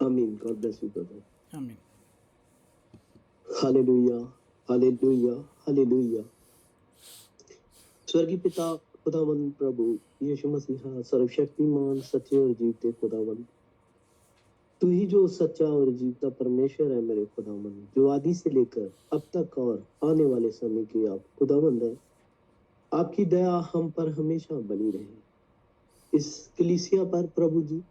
आमीन। God bless you brother. आमीन। हालेलुया, हालेलुया, हालेलुया। स्वर्गीय पिता खुदावंद प्रभु यीशु मसीहा, सर्वशक्तिमान सच्चे और जीवते खुदावंद, तू ही जो सच्चा और जीवता परमेश्वर है मेरे खुदावंद, जो आदि से लेकर अब तक और आने वाले समय की आप खुदावंद है। आपकी दया हम पर हमेशा बनी रहे। इस कलीसिया पर प्रभु जी,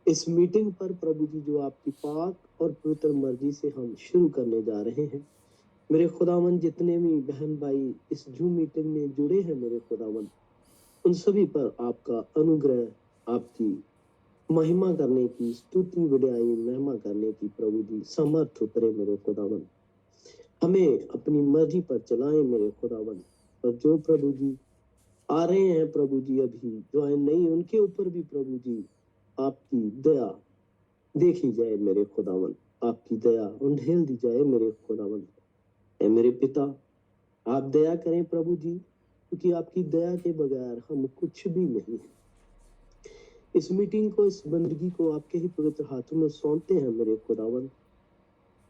इस मीटिंग पर प्रभु जी, जो आपकी पाक और पवित्र मर्जी से हम शुरू करने जा रहे हैं मेरे खुदावंद, जितने भी बहन भाई इस जूम मीटिंग में जुड़े हैं मेरे खुदावंद, उन सभी पर आपका अनुग्रह, आपकी महिमा करने की, स्तुति बढ़ाई महिमा करने की प्रभु जी समर्थ उतरे मेरे खुदावंद। हमें अपनी मर्जी पर चलाएं मेरे खुदावंद। और जो प्रभु जी आ रहे हैं प्रभु जी, अभी जो आए नहीं, उनके ऊपर भी प्रभु जी आपकी दया देखी जाए मेरे खुदावंद, आपकी दया उंडेल दी जाए मेरे खुदावंद। ऐ मेरे पिता, आप दया करें प्रभु जी, क्योंकि आपकी दया के बगैर हम कुछ भी नहीं है। इस मीटिंग को, इस बंदगी को आपके ही पवित्र हाथों में सौंपते हैं मेरे खुदावंद।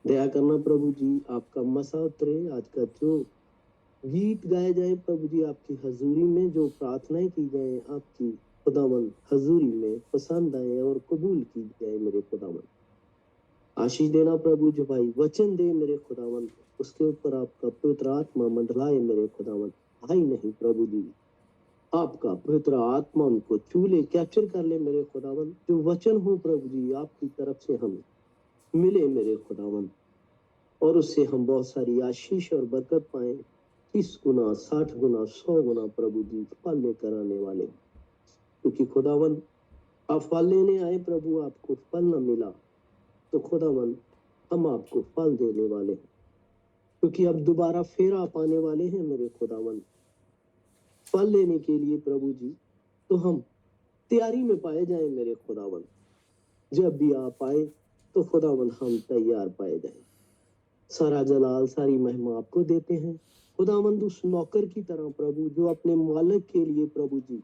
दया करना प्रभु जी, आपका मसा उतरे। आज का जो गीत गाए जाए प्रभु जी आपकी हजूरी में, जो प्रार्थनाएं की जाए आपकी खुदावंद हजूरी में, पसंद आए और कबूल की जाए मेरे खुदावंद। आशीष देना प्रभु, जो भाई वचन दे मेरे खुदावंद, उसके ऊपर आपका पवित्र आत्मा मंडलाए मेरे खुदावंद। भाई नहीं प्रभु जी, आपका पवित्र आत्मा उनको छू ले, कैप्चर कर ले मेरे खुदावंद। जो वचन हो प्रभु जी आपकी तरफ से हमें मिले मेरे खुदावंद, और उससे हम बहुत सारी आशीष और बरकत पाए। 30 गुना, 60 गुना, 100 गुना प्रभु जी फल लेकर आने वाले, क्योंकि खुदावंद आप फल लेने आए प्रभु, आपको फल न मिला तो खुदावंद हम आपको फल देने वाले हैं, क्योंकि अब दोबारा फिर आप आने वाले हैं मेरे खुदावंद फल लेने के लिए प्रभु जी। तो हम तैयारी में पाए जाए मेरे खुदावंद। जब भी आप आए तो खुदावंद हम तैयार पाए जाए। सारा जलाल, सारी महिमा आपको देते हैं खुदावंद। उस नौकर की तरह प्रभु, जो अपने मालिक के लिए प्रभु जी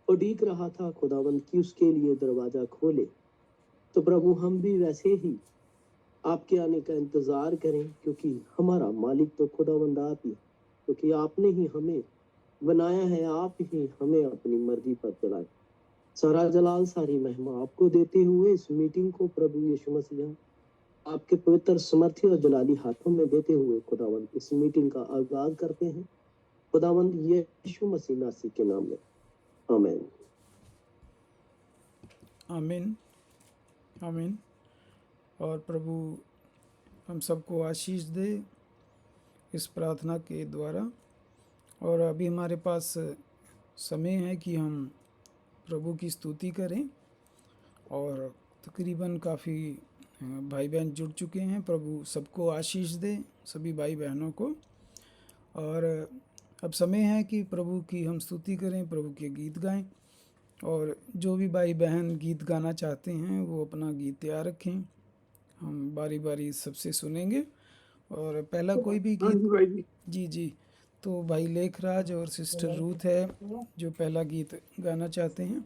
उड़ीक रहा था खुदावंद कि उसके लिए दरवाजा खोले, तो प्रभु हम भी वैसे ही आपके आने का इंतजार करें, क्योंकि हमारा मालिक तो खुदावंद आप ही, क्योंकि आपने ही हमें बनाया है, आप ही हमें अपनी मर्जी पर चलाए। सारा जलाल, सारी महिमा आपको देते हुए इस मीटिंग को प्रभु यीशु मसीह आपके पवित्र समर्थी और जलाली हाथों में देते हुए खुदावंद इस मीटिंग का आगाज करते हैं खुदावंद यीशु मसीह नासी के नाम में, आमीन। आमीन, आमीन। और प्रभु हम सबको आशीष दे इस प्रार्थना के द्वारा। और अभी हमारे पास समय है कि हम प्रभु की स्तुति करें, और तकरीबन काफ़ी भाई बहन जुड़ चुके हैं। प्रभु सबको आशीष दे, सभी भाई बहनों को। और अब समय है कि प्रभु की हम स्तुति करें, प्रभु के गीत गाएं। और जो भी भाई बहन गीत गाना चाहते हैं वो अपना गीत तैयार रखें, हम बारी बारी सबसे सुनेंगे। और पहला कोई भी गीत, जी जी, तो भाई लेखराज और सिस्टर रूथ है जो पहला गीत गाना चाहते हैं।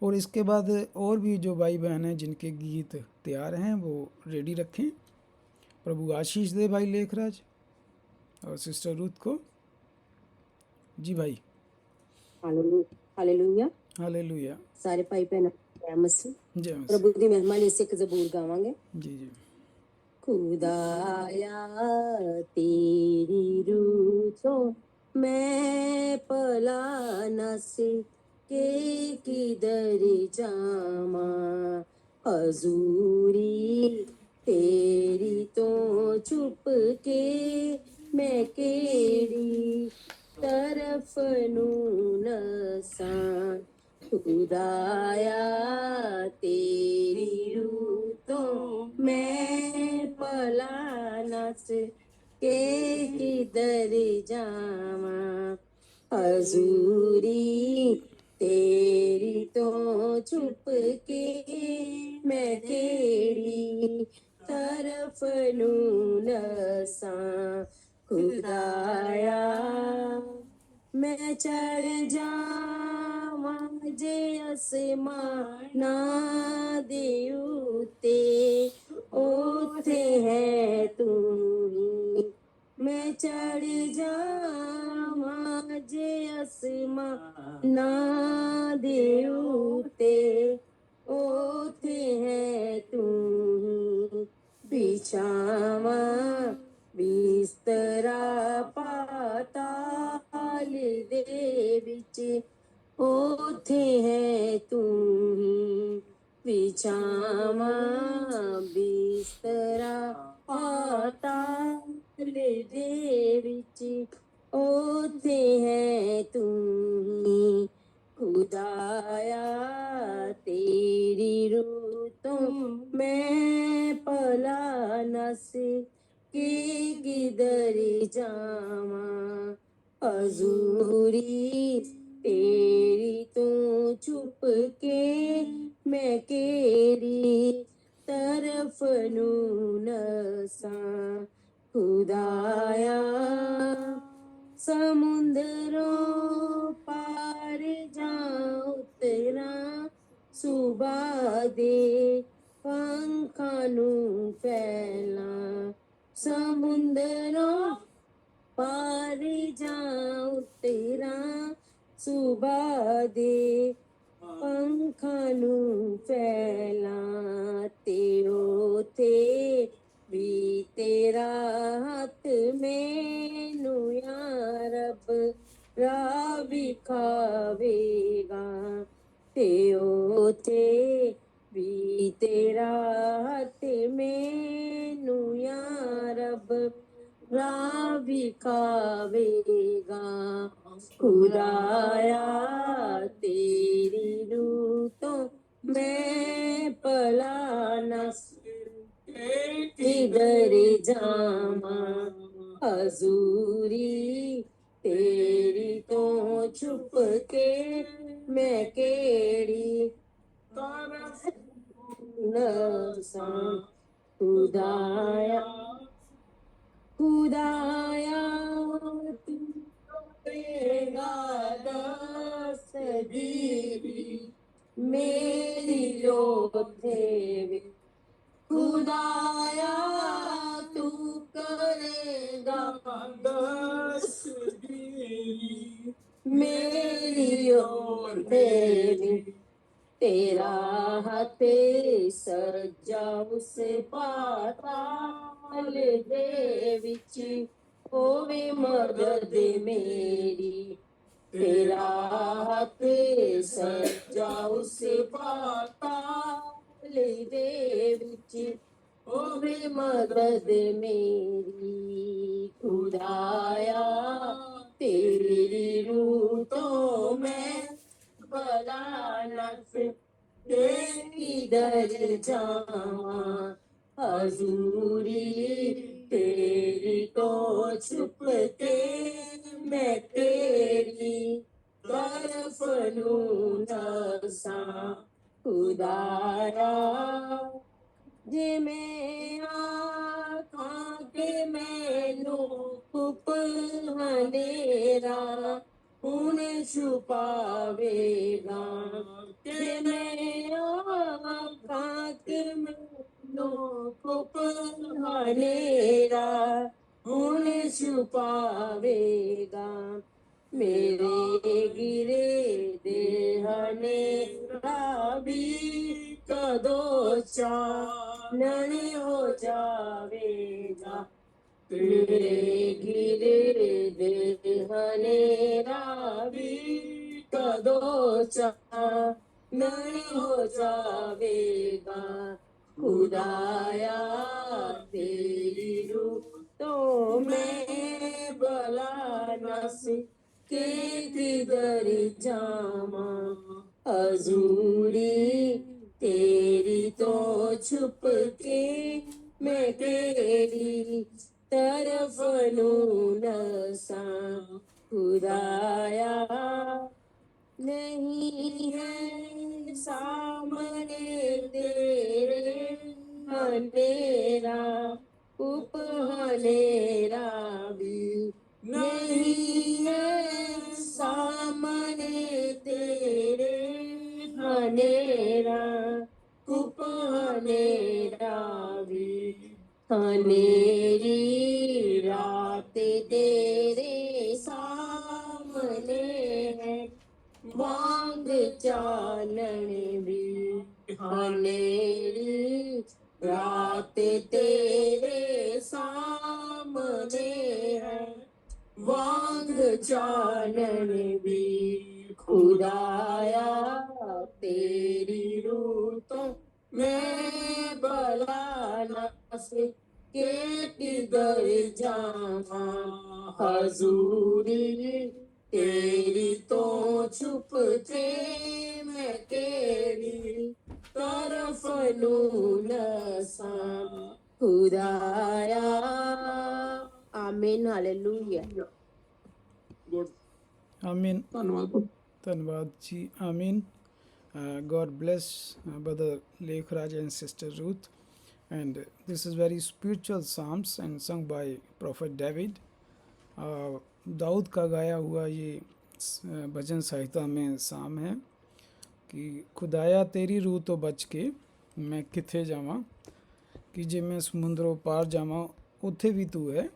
और इसके बाद और भी जो भाई बहन हैं जिनके गीत तैयार हैं वो रेडी रखें। प्रभु आशीष दे भाई लेखराज और सिस्टर रूथ को। जी भाई। Hallelujah, hallelujah. सारे भाई भैन जय मसीह। जय मसीह। प्रभु दी महिमा ਲਈ ਇੱਕ ਜ਼ਬੂਰ गावांगे। जी जी। खुदाया तेरी रूह मैं पला न सके किधर जामा, हजूरी तेरी तो चुप के मैं केड़ी तरफ नू नसा। खुदाया तेरी रूह तो मैं पला न सके किधर जावा, हजूरी तेरी तो चुप के मैं केड़ी तरफ नू नसा। खुदाया मैं चढ़ जावां जे आसमाना दे उत्ते, चढ़ जावां जे आसमाना दे उत्ते ओथे है तू बिछावां बिस्तरा पाताल दे विच ओथे है तू बिछावां बिस्तरा पाताल दे विच ओथे है तू खुदाया तेरी रूतों मैं पला नस के किधर जावां हजूरी तेरी तू छुप के मैं केरी तरफ नू नसां खुदाया समुंदरों पार जा उतरा सुबह दे पंखां नू फैला समुंदरों पार जा उतरा सुबह दे पंखां नू फैला ते ओथे भी तेरा हाथ मैनू या रब राह विखावेगा ते ओथे भी तेरा हाथ मैनू या रब राह विखावेगा खुदाया तेरी रूतों मैं पला नस किधर जावां हजूरी तेरी तो छुप के मैं केड़ी तरफ नसां खुदाया खुदाया तू करेगा दस दीवी मेरी लोथे वे खुदाया तू करेगा दस दीवी मेरी ओर तेरी तेरा हाथ सज्जा उस पाताल दे विच होवे मदद मेरी तेरा हाथ सज्जा उस पाताल दे विच होवे मदद मेरी खुदाया तेरी रूतों मैं भला नस किधर जावां हजूरी तेरी तो छुप के मैं तेरी तरफ नू नसां खुदाया जे मैं आखां के मैनू कुप हनेरा उन्हें छुपावेगा के मैं आखां के मैनू कुप हनेरा उन्हें छुपावेगा मेरे गिरे देहने भी कदो चानन हो जावेगा तेरे गिरे देहने भी कदो चानन हो जावेगा खुदाया तेरी रूह तो मैं भला नस के किधर जावां हजूरी तेरी तो छुप के मैं केड़ी तरफ नू नसां खुदाया नहीं है सामने तेरे अंधेरा उप हनेरा भी नहीं है सामने तेरे हनेरा उप हनेरा भी हनेरी रात तेरे सामने है, वांग चानन भी हनेरी, रात तेरे सामने है, वांग चानन भी खुदाया, तेरी रूतों मैं भला न से के किधर जावा, हजूरी तेरी तो छुप थे, मैं तेरी तरफ नूनसा, खुदाया। आमीन, हालेलुया। आमीन। धन्यवाद जी, आमीन। God bless Brother Lekhraj and Sister Ruth. And this is very spiritual psalms and sung by Prophet David. Dawood का गाया हुआ ये भजन संहिता में साम है कि खुदाया तेरी रूह तो बच के मैं किथे जावां, कि जे मैं समुद्रों पार जावां उत्थे भी तू है,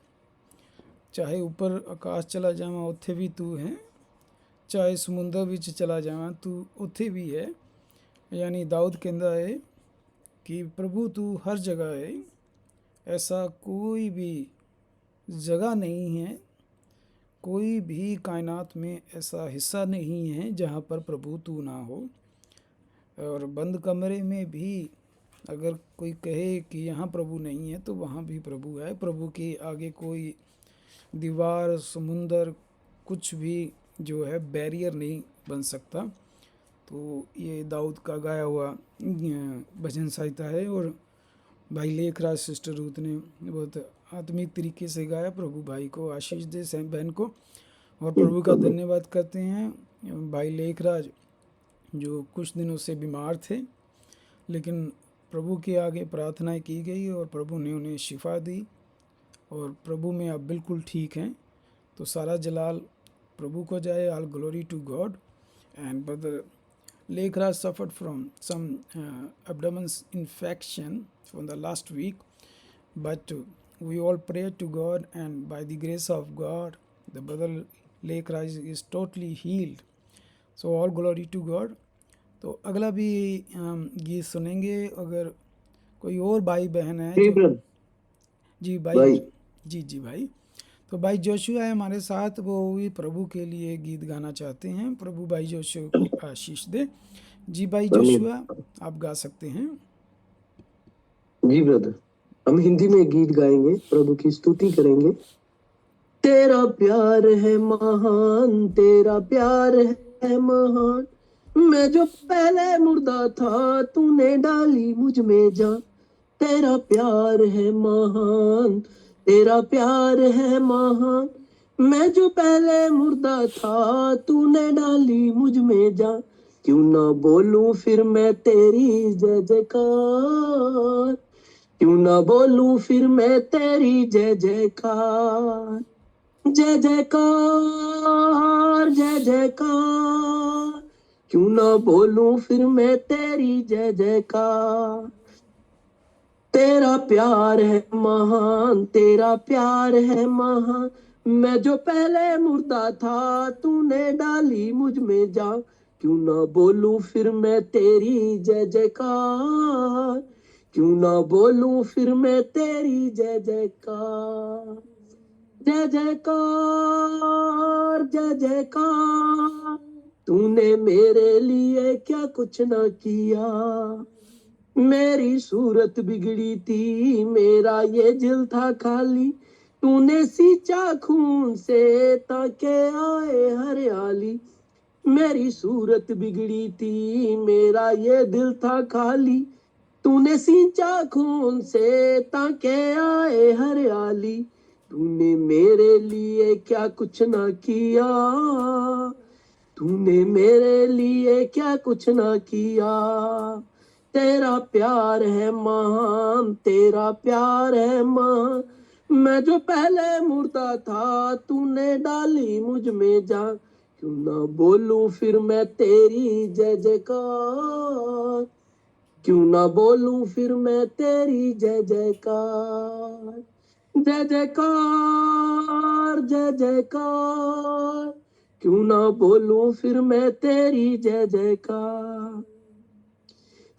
चाहे ऊपर आकाश चला जावां उत्थे भी तू है, चाहे समुंदर विच चला जावां तू उत्थे भी है। यानी दाऊद कहता है कि प्रभु तू हर जगह है, ऐसा कोई भी जगह नहीं है, कोई भी कायनात में ऐसा हिस्सा नहीं है जहाँ पर प्रभु तू ना हो। और बंद कमरे में भी अगर कोई कहे कि यहाँ प्रभु नहीं है तो वहाँ भी प्रभु है। प्रभु के आगे कोई दीवार, समुंदर, कुछ भी जो है बैरियर नहीं बन सकता। तो ये दाऊद का गाया हुआ भजन संहिता है और भाई लेखराज सिस्टर रूथ ने बहुत आत्मिक तरीके से गाया। प्रभु भाई को आशीष दे, सैम बहन को, और प्रभु का धन्यवाद करते हैं। भाई लेखराज जो कुछ दिनों से बीमार थे, लेकिन प्रभु के आगे प्रार्थनाएं की गई और प्रभु ने उन्हें शिफा दी और प्रभु में अब बिल्कुल ठीक हैं। तो सारा जलाल प्रभु को जाए, all glory to God. And brother Lekhraj suffered from some abdomen infection from the last week, but we all prayed to God, and by the grace of God, the brother Lekhraj is totally healed. So all glory to God. तो अगला भी गीत सुनेंगे। अगर कोई और भाई बहन है जो, जी भाई, जी भाई, तो भाई जोशुआ है हमारे साथ, वो भी प्रभु के लिए गीत गाना चाहते हैं। प्रभु भाई जोशुआ को आशीष दे। जी भाई जोशुआ, आप गा सकते हैं। जी ब्रदर, हम हिंदी में गीत गाएंगे, प्रभु की स्तुति करेंगे। तेरा प्यार है महान, तेरा प्यार है महान, मैं जो पहले मुर्दा था तूने डाली मुझ में जान। तेरा प्यार है महान, तेरा प्यार है महान, मैं जो पहले मुर्दा था तूने डाली मुझ में जान। क्यों ना बोलूं फिर मैं तेरी जय जयकार, क्यों ना बोलूं फिर मैं तेरी जय जयकार, जय जयकार जय जयकार, क्यों ना बोलूं फिर मैं तेरी जय जयकार। तेरा प्यार है महान, तेरा प्यार है महान, मैं जो पहले मुर्दा था तूने डाली मुझ में जान। क्यों ना बोलूं फिर मैं तेरी जय जयकार, क्यों ना बोलूं फिर मैं तेरी जय जयकार, जय जयकार जय जयकार। तूने मेरे लिए क्या कुछ ना किया, मेरी सूरत बिगड़ी थी, मेरा ये दिल था खाली, तूने सींचा खून से ताके आए हरियाली। मेरी सूरत बिगड़ी थी, मेरा ये दिल था खाली, तूने सींचा खून से ताके आए हरियाली। तूने मेरे लिए क्या कुछ ना किया, तूने मेरे लिए क्या कुछ ना किया। तेरा प्यार है महान, तेरा प्यार है महान, मैं जो पहले मुर्दा था तूने डाली मुझ में जान। क्यों ना बोलूं फिर मैं तेरी जय जयकार, क्यों ना बोलूं फिर मैं तेरी जय जयकार, जय जयकार जय जयकार, क्यों ना बोलूं फिर मैं तेरी जय जयकार।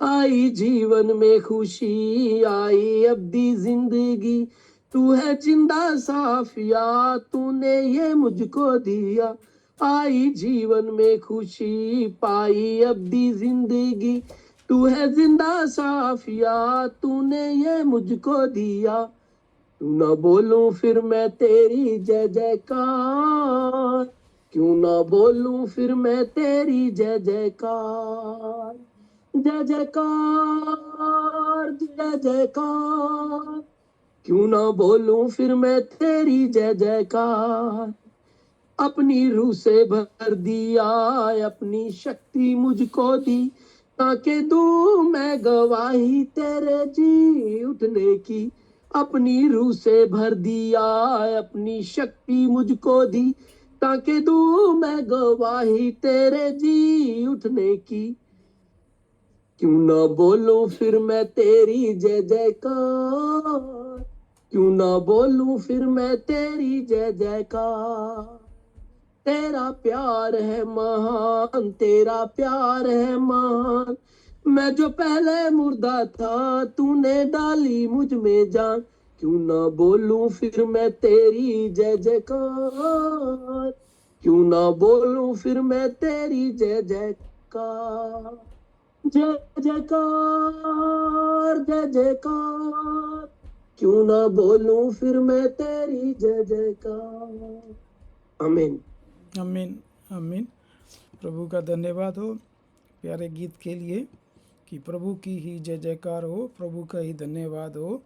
आई जीवन में खुशी, आई अब्दी जिंदगी, तू है जिंदा साफिया, तूने ये मुझको दिया। आई जीवन में खुशी, पाई अब्दी जिंदगी, तू है जिंदा साफिया, तूने ये मुझको दिया। क्यों ना बोलूं फिर मैं तेरी जय जयकार, क्यों ना बोलूं फिर मैं तेरी जय जयकार। जय जयकार जय जयकार, क्यों ना बोलूं फिर मैं तेरी जय जयकार। अपनी रूह से भर दिया, अपनी शक्ति मुझको दी, ताकि दूं मैं गवाही तेरे जी उठने की। अपनी रूह से भर दिया, अपनी शक्ति मुझको दी, ताकि दूं मैं गवाही तेरे जी उठने की। क्यों ना बोलूं फिर मैं तेरी जय जयकार, क्यों ना बोलूं फिर मैं तेरी जय जयकार। तेरा प्यार है महान, तेरा प्यार है महान, मैं जो पहले मुर्दा था, तूने डाली मुझ में जान। क्यों ना बोलूं फिर मैं तेरी जय जयकार, क्यों ना बोलूं फिर मैं तेरी जय जयकार। जय जयकार जय जयकार, क्यों ना बोलूं फिर मैं तेरी जय जयकार। आमीन। आमीन आमीन। प्रभु का धन्यवाद हो प्यारे गीत के लिए कि प्रभु की ही जय जयकार हो, प्रभु का ही धन्यवाद हो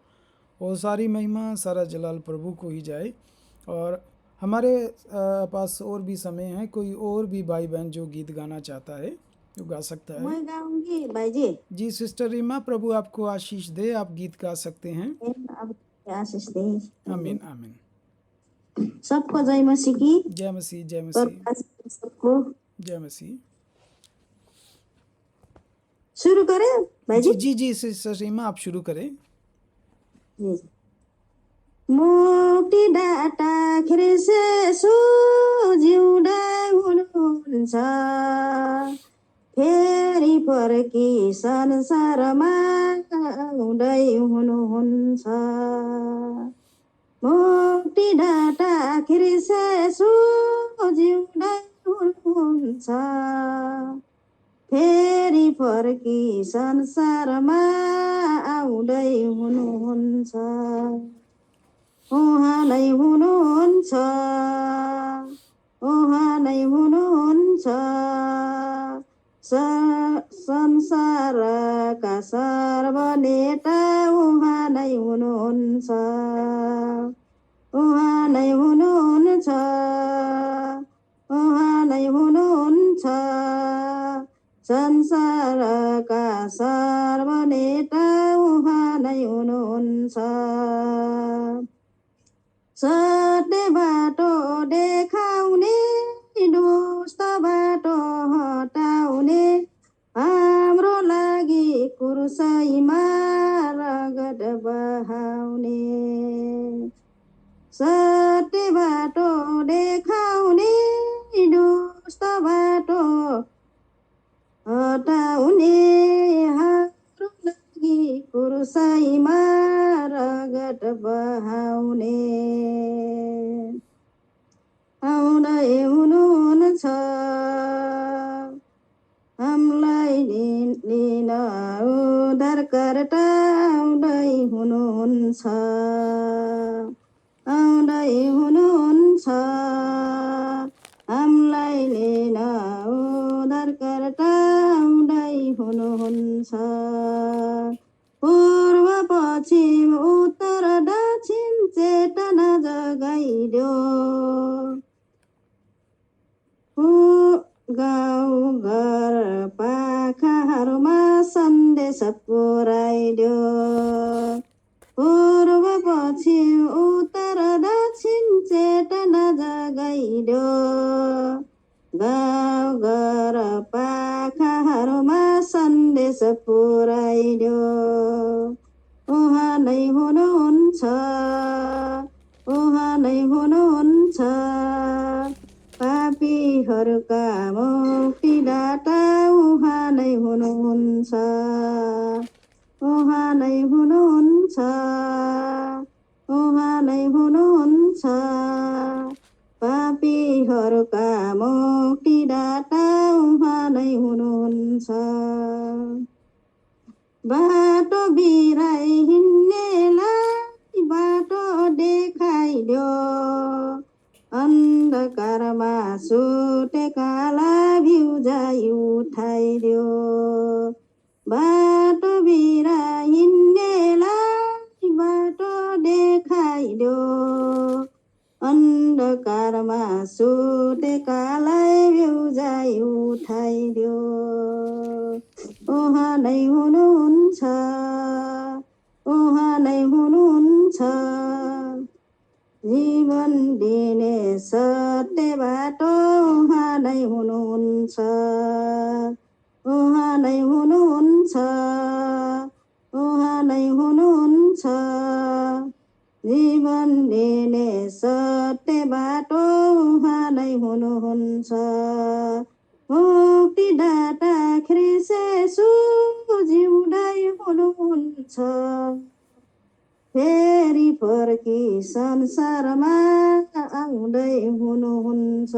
और सारी महिमा सारा जलाल प्रभु को ही जाए। और हमारे पास और भी समय है, कोई और भी भाई बहन जो गीत गाना चाहता है जो गा सकता है। मैं गाऊंगी भाई जी। जी सिस्टर रीमा, प्रभु आपको आशीष दे, आप गीत गा सकते हैं। अब आशीष दे। आमीन आमीन। सबको जय मसीह की। जय मसीह जय मसीह सबको जय मसीह। शुरू करें भाई जी जी। जी जी सिस्टर रीमा आप शुरू करें। मुक्ति दाता ख्रिस्टसु जिउँदै हुनुहुन्छ, फेरि फर्की संसारमा आउँदै हुनुहुन्छ। मुक्तिदाता ख्रिस्टसु जिउँदै हुनुहुन्छ, फेरि फर्की संसारमा आउँदै हुनुहुन्छ। उहाँ नै हुनुहुन्छ, उहाँ नै हुनुहुन्छ, संसारका सर्वनेता उहाँ नै हुनुहुन्छ, उहाँ नै हुनुहुन्छ, उहाँ नै हुनुहुन्छ, संसारका सर्वनेता उहाँ नै हुनुहुन्छ। सत्य बाटो देखाउने, दुष्ट बाटो हटाउने, हाम्रो लागि क्रुसैमा रगत बहाउने। सत्य बाटो देखाउने, दुष्ट बाटो हटाउने, हाम्रो लागि क्रुसैमा रगत बहाउने। आउँदै हुनुहुन्छ, हामीलाई लिन उद्धारकर्ता आउँदै हुनुहुन्छ, आउँदै हुनुहुन्छ, हामीलाई लिन उद्धारकर्ता आउँदै हुनुहुन्छ। पूर्व पश्चिम उत्तर दक्षिण चेतना जगाइदेऊ, गाउँ घर पाखाहरूमा सन्देश पुर्याइदेऊ। पूर्व पश्चिम उत्तर दक्षिण चेतना जगाइदेऊ, गाउँ घर पाखाहरूमा सन्देश पुर्याइदेऊ। उहाँ नै हुनुहुन्छ उहाँ नै हुनुहुन्छ पापीहरूका मुक्तिदाता उहाँ नै हुनुहुन्छ उहाँ नै हुनुहुन्छ उहाँ नै हुनुहुन्छ पापीहरूका मुक्तिदाता उहाँ नै हुनुहुन्छ बाटो बिराई हिँड्नेलाई बाटो देखाइदियो अन्धकारमा सुतेकालाई भ्युजाइ उठाइदियो बाटो बिराई हिँड्नेलाई बाटो देखाइदियो अन्धकारमा सुतेकालाई भ्युजाइ उठाइदियो उहाँ नै हुनुहुन्छ उहाँ नै हुनुहुन्छ जीवन दिने सत्य बाटो उहाँ नै हुनुहुन्छ उहाँ नै हुनुहुन्छ उहाँ नै हुनुहुन्छ जीवन दिने सत्य बाटो उहाँ नै हुनुहुन्छ मुक्तिदाता ख्रीष्ट येशू जिउँदै हुनुहुन्छ फेरि फर्की संसारमा आउँदै हुनुहुन्छ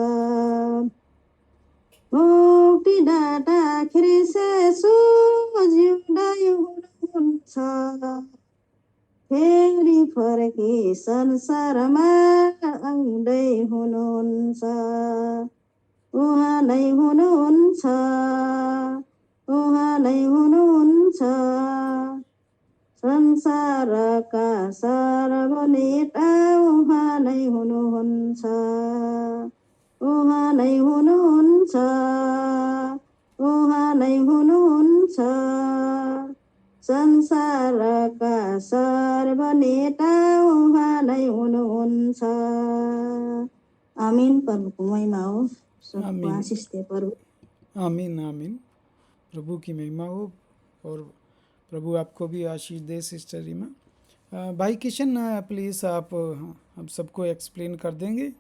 मुक्तिदाता ख्रीष्ट येशू जिउँदै हुनुहुन्छ फेरि फर्की संसारमा आउँदै हुनुहुन्छ उहाँ नै हुनुहुन्छ उहाँ नै हुनुहुन्छ संसारका सर्वनेता उहाँ नै हुनुहुन्छ उहाँ नै हुनुहुन्छ उहाँ नै हुनुहुन्छ संसारका सर्वनेता उहाँ नै हुनुहुन्छ आमीन प्रभुको महिमा हो सबको आमीन आशीष दे प्रभु आमीन आमीन प्रभु की महिमा हो और प्रभु आपको भी आशीष दे सिस्टर रीमा। भाई किशन प्लीज़ आप हम सबको एक्सप्लेन कर देंगे।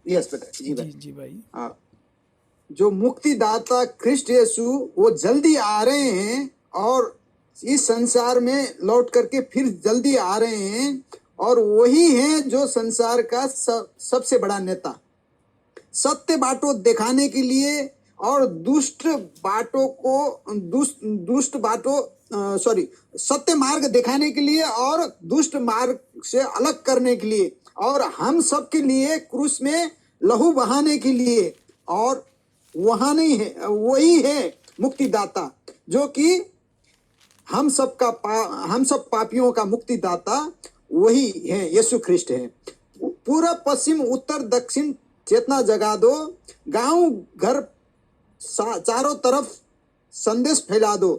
यस बेटा जी जी भाई जी भाई हाँ, जो मुक्तिदाता ख्रिस्ट यीशु वो जल्दी आ रहे हैं और इस संसार में लौट करके फिर जल्दी आ रहे हैं और वही हैं जो संसार का सबसे बड़ा नेता सत्य बाटो दिखाने के लिए और दुष्ट बाटों को दुष्ट बाटों सॉरी सत्य मार्ग दिखाने के लिए और दुष्ट मार्ग से अलग करने के लिए और हम सब के लिए क्रूस में लहू बहाने के लिए और वहाँ नहीं है वही है मुक्तिदाता जो कि हम सब पापियों का मुक्तिदाता वही है यीशु ख्रिस्ट है। पूर्व पश्चिम उत्तर दक्षिण चेतना जगा दो गांव घर चारों तरफ संदेश फैला दो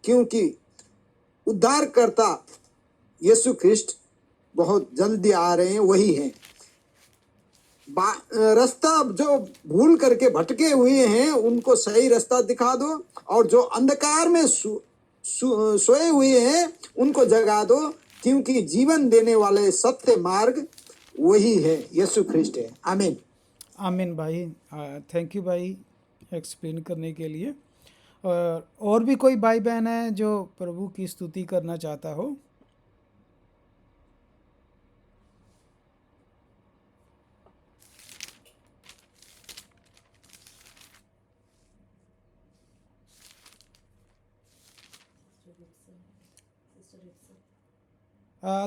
क्योंकि उद्धारकर्ता यीशु ख्रिस्ट बहुत जल्दी आ रहे हैं वही है। रास्ता जो भूल करके भटके हुए हैं उनको सही रास्ता दिखा दो और जो अंधकार में सोए हुए हैं उनको जगा दो क्योंकि जीवन देने वाले सत्य मार्ग वही है यीशु ख्रिस्ट है। आमीन आमीन भाई थैंक यू भाई एक्सप्लेन करने के लिए। और भी कोई भाई बहन है जो प्रभु की स्तुति करना चाहता हो?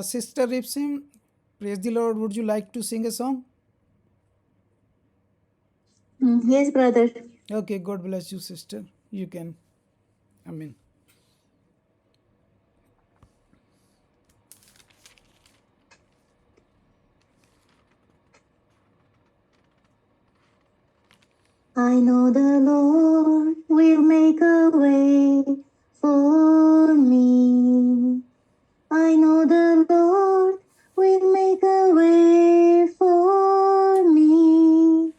Sister Ripsim, praise the Lord. Would you like to sing a song? Yes, brother. Okay, God bless you, sister. You can. Amen. I know the Lord will make a way for me. I know the Lord will make a way for me.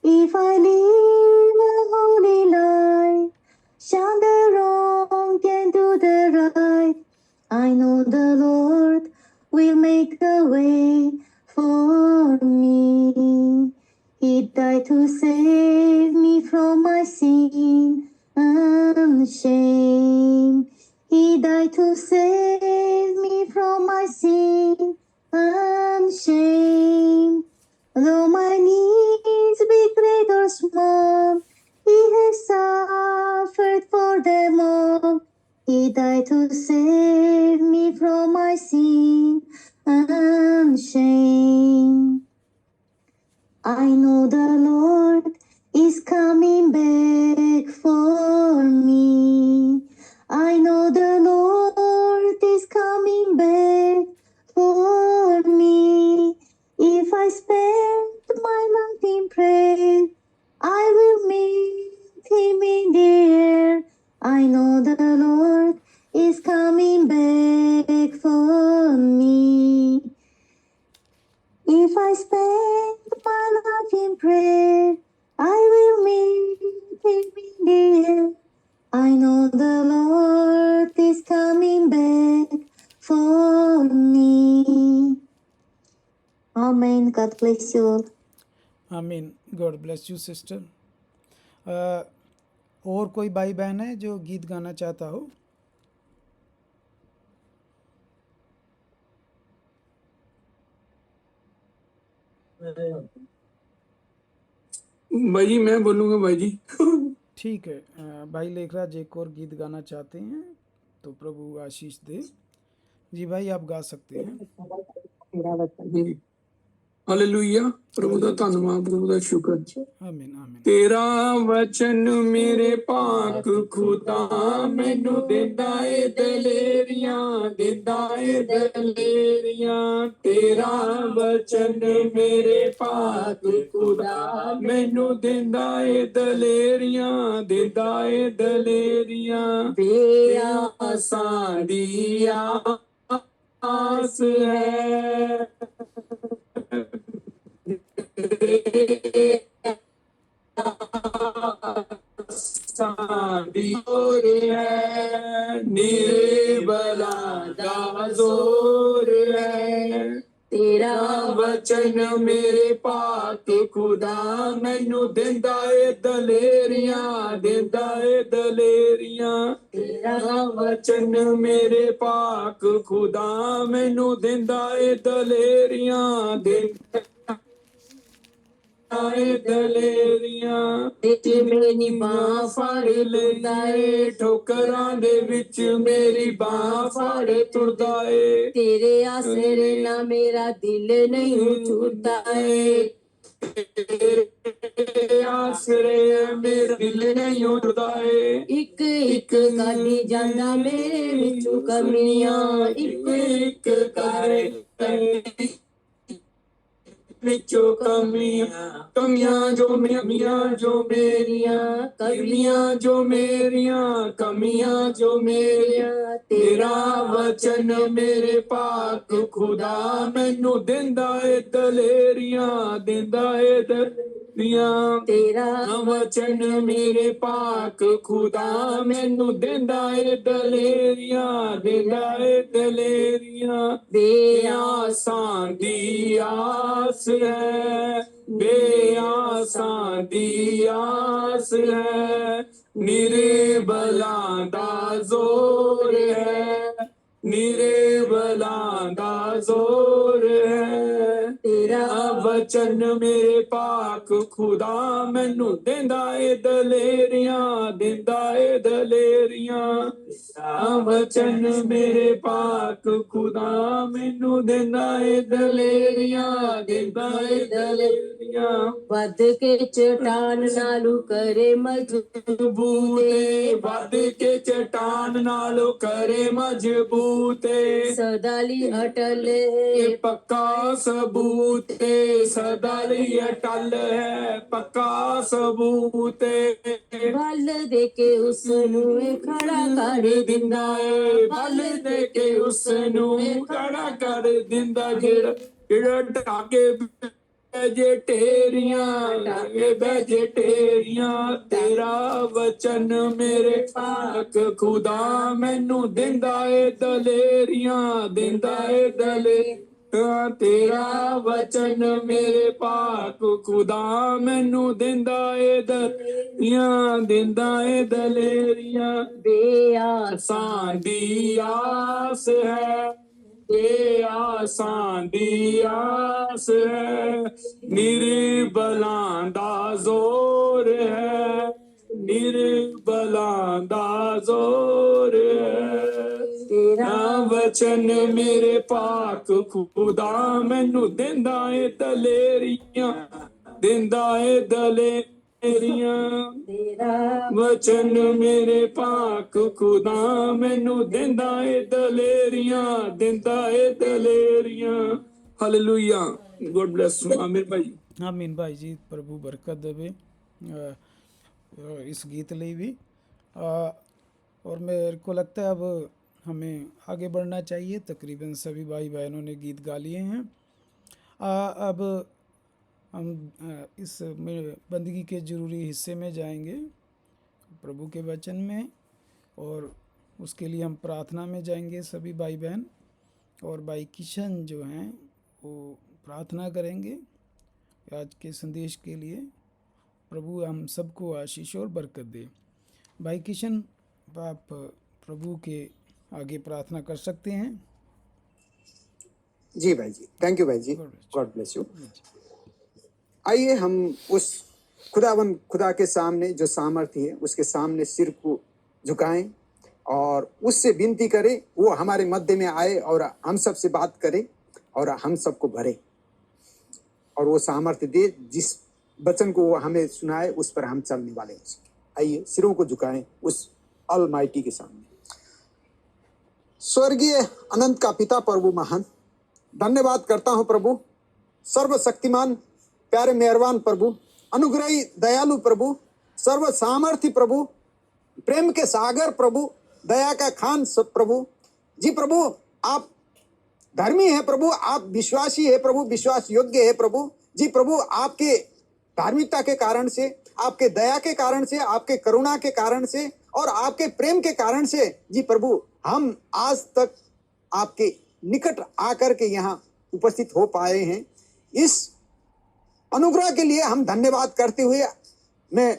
If I live a holy life, shun the wrong and do the right, I know know the Lord will make a way for me. He died to save me from my sin and shame. He died to save me from my sin and shame. Though my needs be great or small, He has suffered for them all. He died to save me from my sin and shame. I know the Lord is coming back for me. I know the Lord is coming back for me. If I spend my life in prayer, I will meet Him in the air. I know the Lord is coming back for me. If I spend my life in prayer, I will meet Him in the air. I know the Lord is coming back for me. Amen. God bless you all. आमीन. God bless you sister. और कोई भाई बहन है जो गीत गाना चाहता हो? भाई जी मैं बोलूँगा भाई जी. ठीक है. भाई लेखराज एक और गीत गाना चाहते हैं तो प्रभु आशीष दे. जी भाई आप गा सकते हैं. हालेलुया. प्रभु दा धन्नवाद, प्रभु दा शुक्र. आमीन आमीन. तेरा वचन मेरे पाक खुदा मैनू देंदा ए दलेरियां, देंदा ए दलेरियां. तेरा वचन मेरे पाक खुदा मैनू देंदा ए दलेरियां, देंदा ए दलेरियां. बेआसां दी आस है, साडी जोर है, निर्बला दा जोर है. तेरा वचन मेरे पाक खुदा मैनू देंदा ए दलेरियां, देंदा ए दलेरियां. तेरा वचन मेरे पाक खुदा मैनू देंदा ए दलेरियां, देंदा दलेरियां. मेरी बांह फाड़ लेंदा ए, ठोकरां दे विच मेरी बांह फाड़ तुरदा ए. तेरे आसरे ना मेरा दिल नहीं छूटदा ए, तेरे आसरे मेरा दिल नहीं उड़दा ए. इक इक काटी जांदा मेरे विचों कमियां, इक इक करे विचों कमियां. कमियां जो मेरियां, जो मेरियां कमियां, जो मेरियां कमियां, जो मेरियां. तेरा वचन मेरे पाक खुदा मैनू देंदा ए दलेरियां, देंदा ए दलेरियां. तेरा वचन मेरे पाक खुदा मैनू देंदा ए दलेरियां, देंदा ए दलेरियां. बेआसां दी आस है, बेआसां दी आस है. निर्बलां दा जोर है, निर्बलां दा जोर है. तेरा वचन मेरे पाक खुदा मैनू देंदा ए दलेरियां, देंदा ए दलेरियां. तेरा वचन मेरे पाक खुदा मैनू देंदा ए दलेरियां, देंदा ए दलेरियां. वध के चट्टान नालू करे मजबूत, वध के चट्टान नालू करे मजबूत. सदाली अटल है पक्का सबूत, सदाली अटल है पक्का सबूत. बल दे के उसनू खड़ा कर दिंदा है, बल दे के उसनू खड़ा कर दिंदा. जेड़ा जेड़ा ढाके ਵੈਜੇਟੇਰੀਆਂ ਤੇਰਾ ਵਚਨ ਮੇਰੇ ਪਾਕ ਖੁਦਾ ਮੈਨੂੰ ਦਿੰਦਾ ਏ ਦਲੇਰੀਆਂ ਦਿੰਦਾ ਏ ਦਲੇਰੀਆਂ ਤੇਰਾ ਵਚਨ ਮੇਰੇ ਪਾਕ ਖੁਦਾ ਮੈਨੂੰ ਦਿੰਦਾ ਏ ਦਲੇਰੀਆਂ ਬੇਆਸਾਂ ਦੀ ਆਸ ਹੈ ਆਸਾਂ ਦੀ ਆਸ ਹੈ ਨਿਰਬਲਾਂ ਦਾ ਜ਼ੋਰ ਹੈ ਨਿਰਬਲਾਂ ਦਾ ਜ਼ੋਰ ਹੈ ਤੇਰਾ ਵਚਨ ਮੇਰੇ ਪਾਕ ਖੁਦਾ ਮੈਨੂੰ ਦਿੰਦਾ ਏ ਦਲੇਰੀਆਂ ਤੇਰਾ ਵਚਨ ਮੇਰੇ ਪਾਕ ਖੁਦਾ ਮੈਨੂੰ ਦਿੰਦਾ ਏ ਦਲੇਰੀਆਂ ਹਾਲੇਲੂਇਆ ਗॉड ब्लेस यू आमिर भाई आमीन भाई जी, प्रभु बरकत देवे इस गीत ਲਈ भी। और मेरे को लगता है अब हमें आगे बढ़ना चाहिए। तकरीबन सभी भाई बहनों ने गीत गा लिए हैं। अब हम इस बंदगी के ज़रूरी हिस्से में जाएंगे, प्रभु के वचन में, और उसके लिए हम प्रार्थना में जाएंगे सभी भाई बहन। और भाई किशन जो हैं वो प्रार्थना करेंगे आज के संदेश के लिए। प्रभु हम सबको आशीष और बरकत दे। भाई किशन, आप प्रभु के आगे प्रार्थना कर सकते हैं। जी भाई जी, थैंक यू भाई जी, गॉड ब्लेस यू। आइए हम उस खुदा के सामने जो सामर्थ्य है उसके सामने सिर को झुकाएं और उससे विनती करें वो हमारे मध्य में आए और हम सब से बात करे और हम सबको भरे और वो सामर्थ्य दे जिस वचन को वो हमें सुनाए उस पर हम चलने वाले हो सके। आइए सिरों को झुकाएं उस ऑलमाइटी के सामने। स्वर्गीय अनंत का पिता प्रभु महान, धन्यवाद करता हूं प्रभु, सर्वशक्तिमान प्यारे मेहरबान प्रभु, अनुग्रही दयालु प्रभु, सर्व सामर्थ्य प्रभु, प्रेम के सागर प्रभु, दया का खान सब प्रभु। जी प्रभु, आप धर्मी है प्रभु, आप विश्वासी है प्रभु, विश्वास योग्य है प्रभु। जी प्रभु, आपके धार्मिकता के कारण से, आपके दया के कारण से, आपके करुणा के कारण से और आपके प्रेम के कारण से जी प्रभु हम आज तक आपके निकट आकर के यहाँ उपस्थित हो पाए हैं। इस अनुग्रह के लिए हम धन्यवाद करते हुए मैं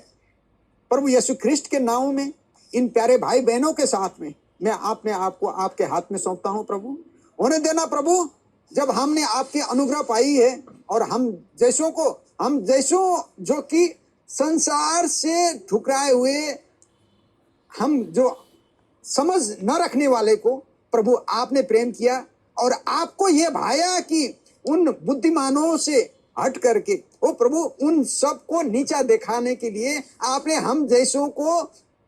प्रभु यीशु ख्रिस्ट के नाम में इन प्यारे भाई बहनों के साथ में मैं अपने आप को आपके हाथ में सौंपता हूं प्रभु। होने देना प्रभु, जब हमने आपकी अनुग्रह पाई है और हम जैसों जो कि संसार से ठुकराए हुए, हम जो समझ न रखने वाले को प्रभु आपने प्रेम किया और आपको ये भाया कि उन बुद्धिमानों से हट करके वो प्रभु उन सबको नीचा दिखाने के लिए आपने हम जैसों को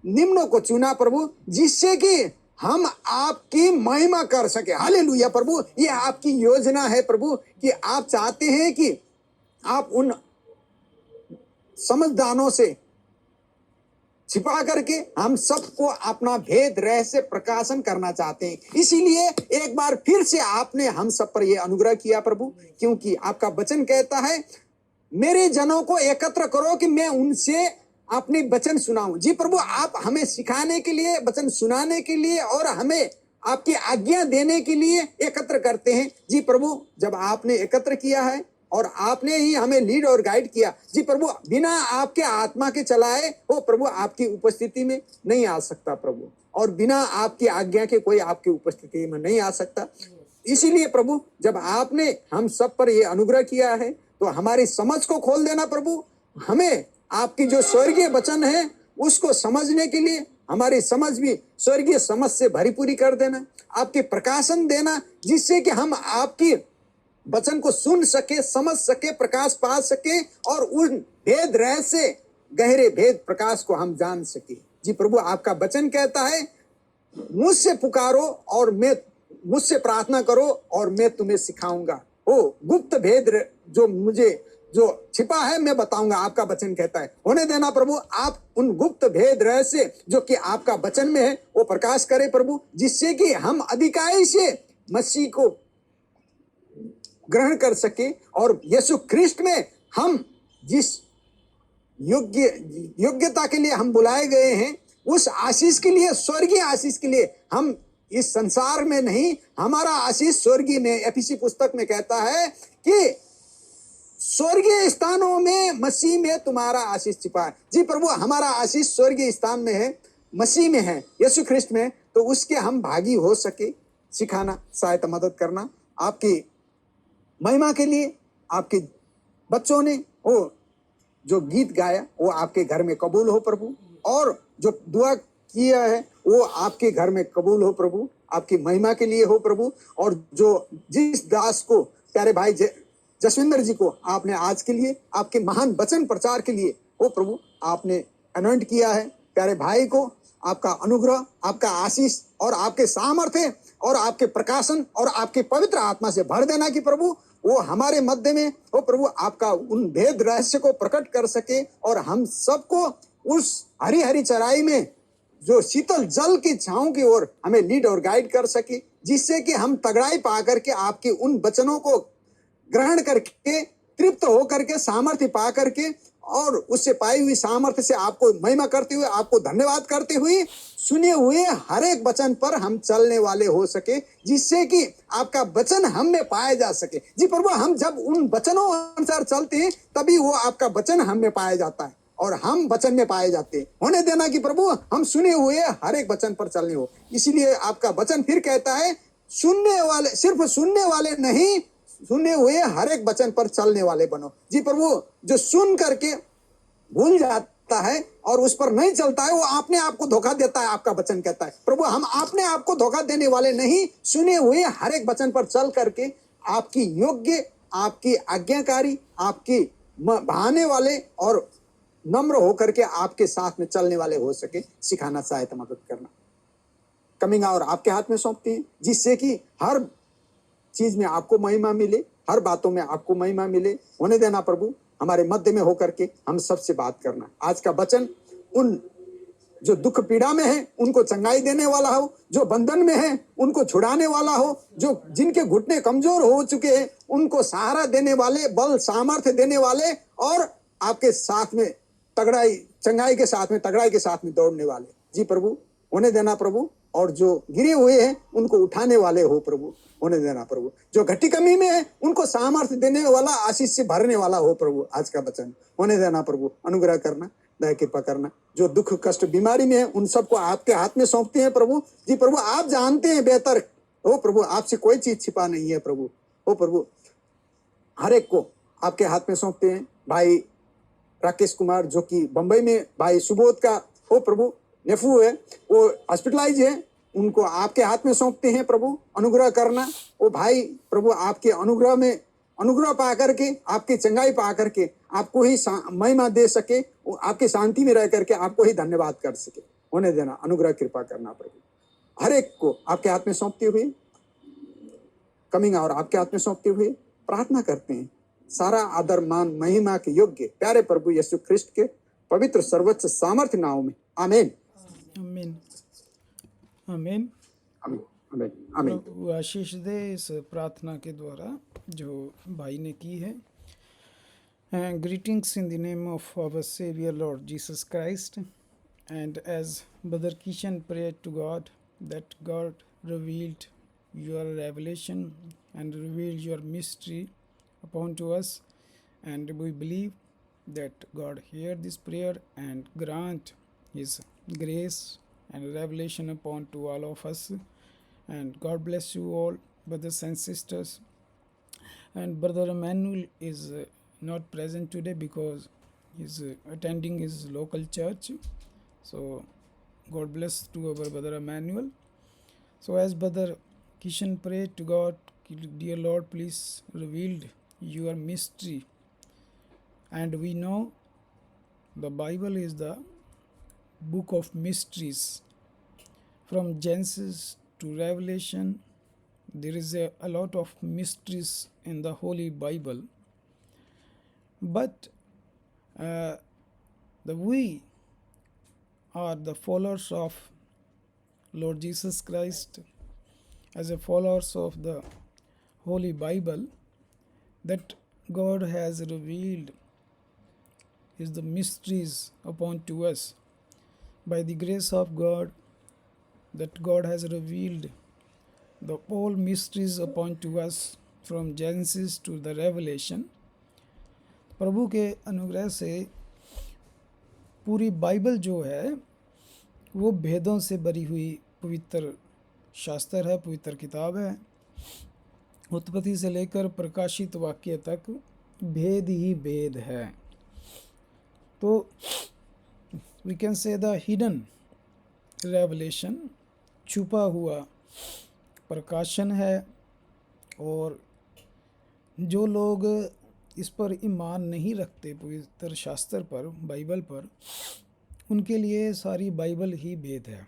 निम्नों को चुना प्रभु, जिससे कि हम आपकी महिमा कर सके। हालेलुया प्रभु, ये आपकी योजना है प्रभु कि आप चाहते हैं कि आप उन समझदारों से छिपा करके हम सबको अपना भेद रहस्य प्रकाशन करना चाहते हैं। इसीलिए एक बार फिर से आपने हम सब पर यह अनुग्रह किया प्रभु, क्योंकि आपका वचन कहता है मेरे जनों को एकत्र करो कि मैं उनसे अपने वचन सुनाऊं। जी प्रभु, आप हमें सिखाने के लिए, वचन सुनाने के लिए और हमें आपकी आज्ञा देने के लिए एकत्र करते हैं। जी प्रभु, जब आपने एकत्र किया है और आपने ही हमें लीड और गाइड किया, जी प्रभु, बिना आपके आत्मा के चलाए वो प्रभु आपकी उपस्थिति में नहीं आ सकता प्रभु, और बिना आपकी आज्ञा के कोई आपकी उपस्थिति में नहीं आ सकता। इसीलिए प्रभु, जब आपने हम सब पर ये अनुग्रह किया है तो हमारी समझ को खोल देना प्रभु, हमें आपकी जो स्वर्गीय वचन है उसको समझने के लिए हमारी समझ भी स्वर्गीय समझ से भरीपूरी कर देना, आपके प्रकाशन देना, जिससे कि हम आपकी वचन को सुन सके, समझ सके, प्रकाश पा सके और उन भेद रहस्य गहरे भेद प्रकाश को हम जान सके। जी प्रभु, आपका वचन कहता है मुझसे पुकारो और मैं मुझसे प्रार्थना करो और मैं तुम्हें सिखाऊंगा। ओ गुप्त भेद जो मुझे जो छिपा है मैं बताऊंगा, आपका वचन कहता है। होने देना प्रभु, आप उन गुप्त भेद रहस्य जो कि आपका वचन में है वो प्रकाश करे प्रभु, जिससे कि हम अधिकाई से मसीह को ग्रहण कर सके और यीशु ख्रिस्ट में हम जिस योग्यता के लिए हम बुलाए गए हैं, उस आशीष के लिए, स्वर्गीय आशीष के लिए, हम इस संसार में नहीं, हमारा आशीष स्वर्गीय में, एफिसी पुस्तक में कहता है कि स्वर्गीय स्थानों में मसीह में तुम्हारा आशीष छिपा है। जी प्रभु, हमारा आशीष स्वर्गीय स्थान में है, मसीह में है, यीशु ख्रिस्ट में, तो उसके हम भागी हो सके सिखाना, सहायता, मदद करना। आपकी महिमा के लिए आपके बच्चों ने वो जो गीत गाया वो आपके घर में कबूल हो प्रभु, और जो दुआ किया है वो आपके घर में कबूल हो प्रभु, आपकी महिमा के लिए हो प्रभु। और जो जिस दास को, प्यारे भाई जसविंदर जी को आपने आज के लिए, आपके महान वचन प्रचार के लिए हो प्रभु आपने अनॉइंट किया है, प्यारे भाई को आपका अनुग्रह, आपका आशीष और आपके सामर्थ्य और आपके प्रकाशन और आपके पवित्र आत्मा से भर देना कि प्रभु वो हमारे मध्य में हो प्रभु आपका उन भेद रहस्य को प्रकट कर सके, और हम सबको उस हरी हरी चराई में जो शीतल जल की छांव की ओर हमें लीड और गाइड कर सके, जिससे कि हम तगड़ाई पा करके आपके उन वचनों को ग्रहण करके, तृप्त हो करके, सामर्थ्य पा करके, और उससे पाई हुई सामर्थ्य से आपको महिमा करते हुए, आपको धन्यवाद करते हुए, सुने हुए हर एक वचन पर हम चलने वाले हो सके, जिससे कि आपका वचन हम में पाया जा सके। जी प्रभु, हम जब उन वचनों अनुसार चलते हैं तभी वो आपका वचन हम में पाया जाता है और हम वचन में पाए जाते हैं। होने देना कि प्रभु हम सुने हुए हर एक वचन पर चलने हो। इसीलिए आपका वचन फिर कहता है, सुनने वाले, सिर्फ सुनने वाले नहीं, सुने हुए हर एक वचन पर चलने वाले बनो। जी प्रभु, जो सुन करके भूल जाता है और उस पर नहीं चलता है, वो अपने आप को धोखा देता है। आपका वचन कहता है प्रभु, हम अपने आप को धोखा देने वाले नहीं, सुने हुए हर एक वचन पर चल करके आपकी योग्य, आपकी आज्ञाकारी, आपकी बहाने वाले और नम्र होकर के आपके साथ में चलने वाले हो सके, सिखाना, सहायता, मदद करना। कमिंग आवर आपके हाथ में सौंपते हैं, जिससे कि हर चीज में आपको महिमा मिले, हर बातों में आपको महिमा मिले। होने देना प्रभु, हमारे मध्य में होकर के हम सबसे बात करना। आज का वचन उन जो दुख पीड़ा में है उनको चंगाई देने वाला हो, जो बंधन में है उनको छुड़ाने वाला हो, जो जिनके घुटने कमजोर हो चुके हैं उनको सहारा देने वाले, बल सामर्थ्य देने वाले, और आपके साथ में तगड़ाई, चंगाई के साथ में, तगड़ाई के साथ में दौड़ने वाले। जी प्रभु, होने देना प्रभु, और जो गिरे हुए हैं उनको उठाने वाले हो प्रभु। होने देना प्रभु, जो घटी कमी में है उनको सामर्थ्य देने वाला, आशीष से भरने वाला हो प्रभु। आज का वचन होने देना प्रभु, अनुग्रह करना, दया कृपा करना। जो दुख कष्ट बीमारी में है उन सबको आपके हाथ में सौंपते हैं प्रभु। जी प्रभु, आप जानते हैं बेहतर हो प्रभु, आपसे कोई चीज छिपा नहीं है प्रभु। हो प्रभु, हर एक को आपके हाथ में सौंपते हैं। भाई राकेश कुमार जो कि बंबई में भाई सुबोध का हो प्रभु नेफू है, वो हॉस्पिटलाइज है, उनको आपके हाथ में सौंपते हैं प्रभु। अनुग्रह करना, वो भाई प्रभु आपके अनुग्रह में, अनुग्रह पा करके, आपकी चंगाई पा करके आपको ही महिमा दे सके, आपकी शांति में रह करके आपको ही धन्यवाद कर सके। होने देना, अनुग्रह कृपा करना प्रभु। हर एक को आपके हाथ में सौंपते हुए, कमिंग और आपके हाथ में सौंपते हुए प्रार्थना करते हैं। सारा आदर मान महिमा के योग्य प्यारे प्रभु यीशु ख्रिस्ट के पवित्र सर्वोच्च सामर्थ्य नाम में, आमीन। आमीन आमीन आमीन आमीन आमीन। प्रभु आशीष दे इस प्रार्थना के द्वारा जो भाई ने की है। Greetings in the name of our Savior Lord Jesus Christ, and as Brother Kishan prayed to God that God revealed your revelation and revealed your mystery upon to us, and we believe that God heard this prayer and grant His grace and revelation upon to all of us. And God bless you all, brothers and sisters. And Brother Emmanuel is not present today because he's attending his local church. So God bless to our Brother Emmanuel. So as Brother Kishan prayed to God, dear Lord, please reveal your mystery. And we know the Bible is the book of mysteries. From Genesis to Revelation, there is a lot of mysteries in the Holy Bible. But we are the followers of Lord Jesus Christ, as a followers of the Holy Bible. that God has revealed is the mysteries upon to us. By the grace of God, that God has revealed the all mysteries upon to us from Genesis to the Revelation. प्रभु के अनुग्रह से पूरी Bible जो है वो भेदों से भरी हुई पवित्र शास्त्र है, पवित्र किताब है। उत्पत्ति से लेकर प्रकाशित वाक्य तक भेद ही भेद है। तो we can say the hidden revelation, छुपा हुआ प्रकाशन है। और जो लोग इस पर ईमान नहीं रखते, पवित्र शास्त्र पर, बाइबल पर, उनके लिए सारी बाइबल ही भेद है।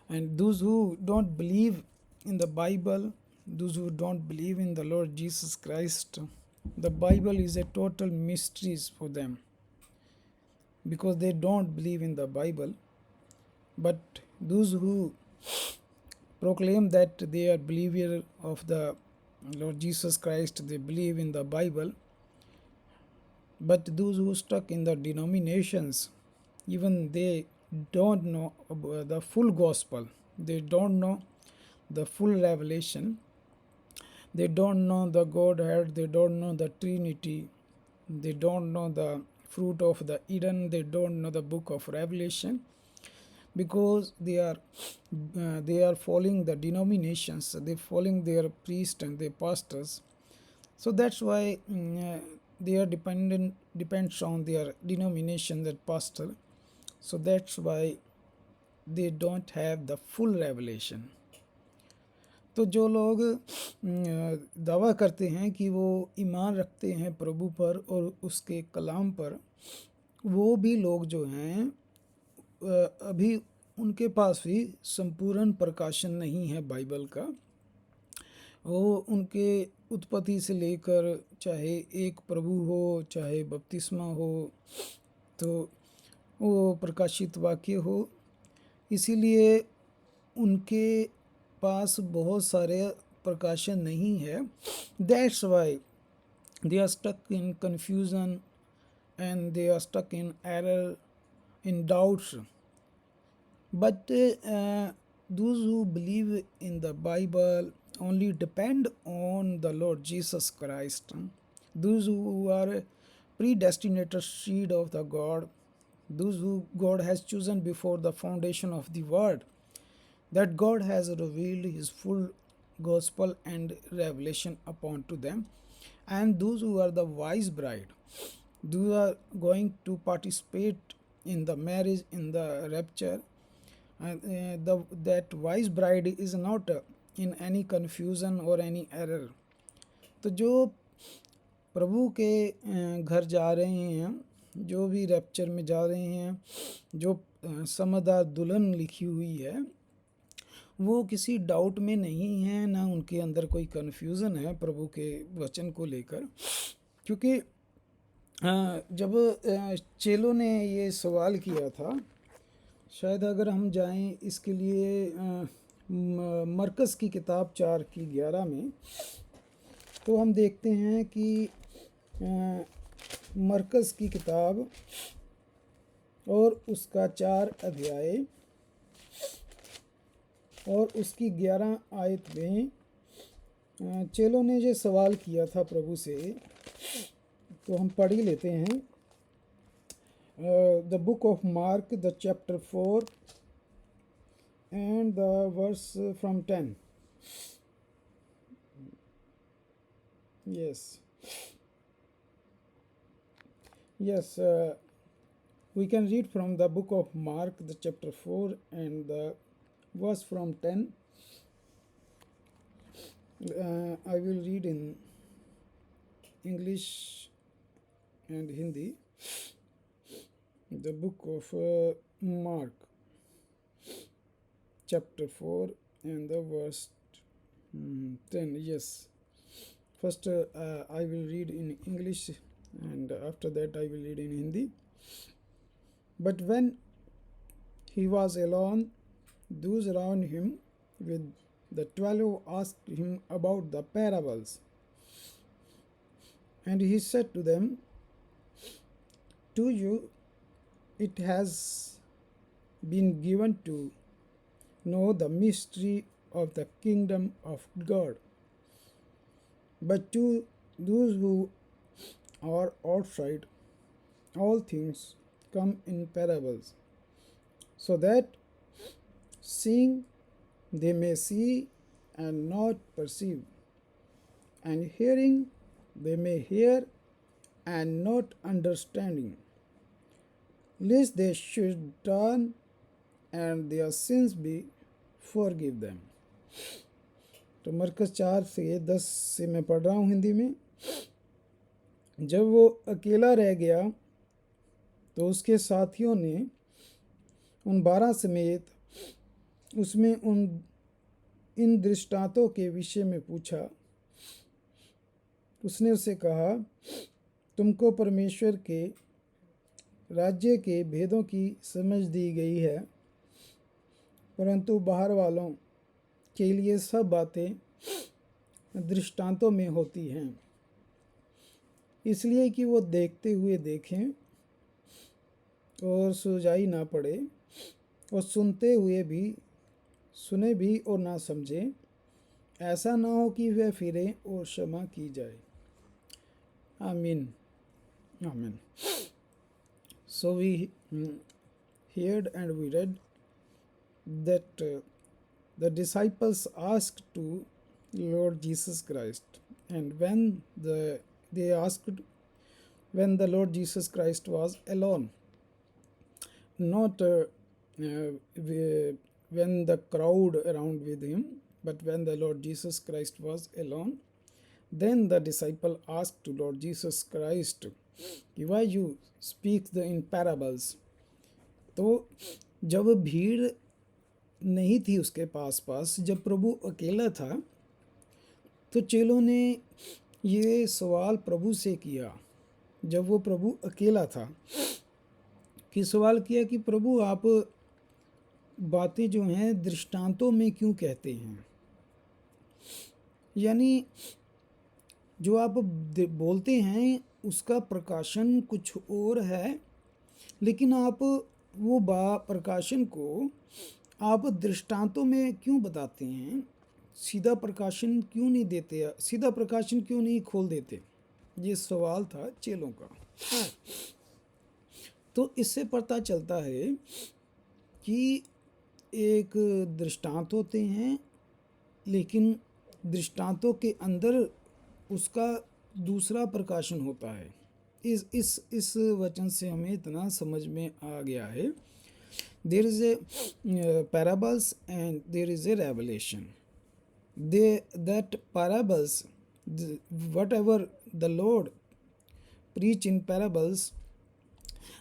And those who don't believe in the Bible, those who don't believe in the lord Jesus Christ, the Bible is a total mysteries for them, because they don't believe in the Bible. But those who proclaim that they are believer of the Lord Jesus Christ, they believe in the Bible. But those who stuck in the denominations, even they don't know about the full gospel, they don't know the full revelation, they don't know the Godhead, they don't know the Trinity, they don't know the fruit of the Eden, they don't know the book of Revelation, because they are following the denominations, they following their priest and their pastors. So that's why they are depends on their denomination, their pastor. So that's why they don't have the full revelation. तो जो लोग दावा करते हैं कि वो ईमान रखते हैं प्रभु पर और उसके कलाम पर, वो भी लोग जो हैं अभी उनके पास भी संपूर्ण प्रकाशन नहीं है बाइबल का। वो उनके उत्पत्ति से लेकर, चाहे एक प्रभु हो, चाहे बपतिस्मा हो, तो वो प्रकाशित वाक्य हो, इसीलिए उनके पास बहुत सारे प्रकाशन नहीं है। That's why they are stuck in confusion and they are stuck in error, in doubts. But those who believe in the Bible only depend on the Lord Jesus Christ. Those who are predestinated seed of the God, those who God has chosen before the foundation of the world, that God has revealed His full gospel and revelation upon to them. And those who are the wise bride, those are going to participate in the marriage, in the rapture. That wise bride is not in any confusion or any error. तो जो प्रभु के घर जा रहे हैं, जो भी rapture में जा रहे हैं, जो समझदार दुल्हन लिखी हुई है, वो किसी डाउट में नहीं है, ना उनके अंदर कोई कन्फ्यूज़न है प्रभु के वचन को लेकर। क्योंकि जब चेलों ने ये सवाल किया था, शायद अगर हम जाएं इसके लिए मरकस की किताब 4:11 में, तो हम देखते हैं कि मरकस की किताब और उसका 4 अध्याय और उसकी 11 आयत में चेलों ने जो सवाल किया था प्रभु से, तो हम पढ़ ही लेते हैं। The book of Mark, the chapter 4 and the verse from 10. Yes, we can read from the book of Mark, the chapter 4 and the verse from 10. I will read in English and Hindi. The book of Mark, chapter 4 and the verse 10. Yes, first I will read in English and after that I will read in Hindi. But when he was alone, those around him with the 12 asked him about the parables. And he said to them, to you it has been given to know the mystery of the kingdom of God, but to those who are outside, all things come in parables, so that seeing they may see and not perceive, and hearing they may hear and not understanding, lest they should turn and their sins be forgive them. तो मरकस 4:10 से मैं पढ़ रहा हूँ हिंदी में। जब वो अकेला रह गया तो उसके साथियों ने उन 12 समेत उसमें इन दृष्टांतों के विषय में पूछा। उसने उसे कहा, तुमको परमेश्वर के राज्य के भेदों की समझ दी गई है, परंतु बाहर वालों के लिए सब बातें दृष्टांतों में होती हैं, इसलिए कि वो देखते हुए देखें और सुझाई ना पड़े, और सुनते हुए भी सुने भी और ना समझें, ऐसा ना हो कि वह फिरें और क्षमा की जाए। आमीन, आमीन। So we heard and we read that the disciples asked to Lord Jesus Christ, and when they asked when the Lord Jesus Christ was alone, not when the crowd around with him, but when the Lord Jesus Christ was alone, then the disciple asked to Lord Jesus Christ, why you speak in parables? तो जब भीड़ नहीं थी उसके पास, जब प्रभु अकेला था, तो चेलों ने ये सवाल प्रभु से किया। जब वो प्रभु अकेला था कि सवाल किया कि प्रभु आप बातें जो हैं दृष्टांतों में क्यों कहते हैं? यानी जो आप बोलते हैं उसका प्रकाशन कुछ और है, लेकिन आप वो प्रकाशन को आप दृष्टांतों में क्यों बताते हैं? सीधा प्रकाशन क्यों नहीं देते? सीधा प्रकाशन क्यों नहीं खोल देते? ये सवाल था चेलों का। तो इससे पता चलता है कि एक दृष्टांत होते हैं, लेकिन दृष्टांतों के अंदर उसका दूसरा प्रकाशन होता है। इस वचन से हमें इतना समझ में आ गया है। There is a parables and there is a revelation. That parables, whatever the Lord preach in parables,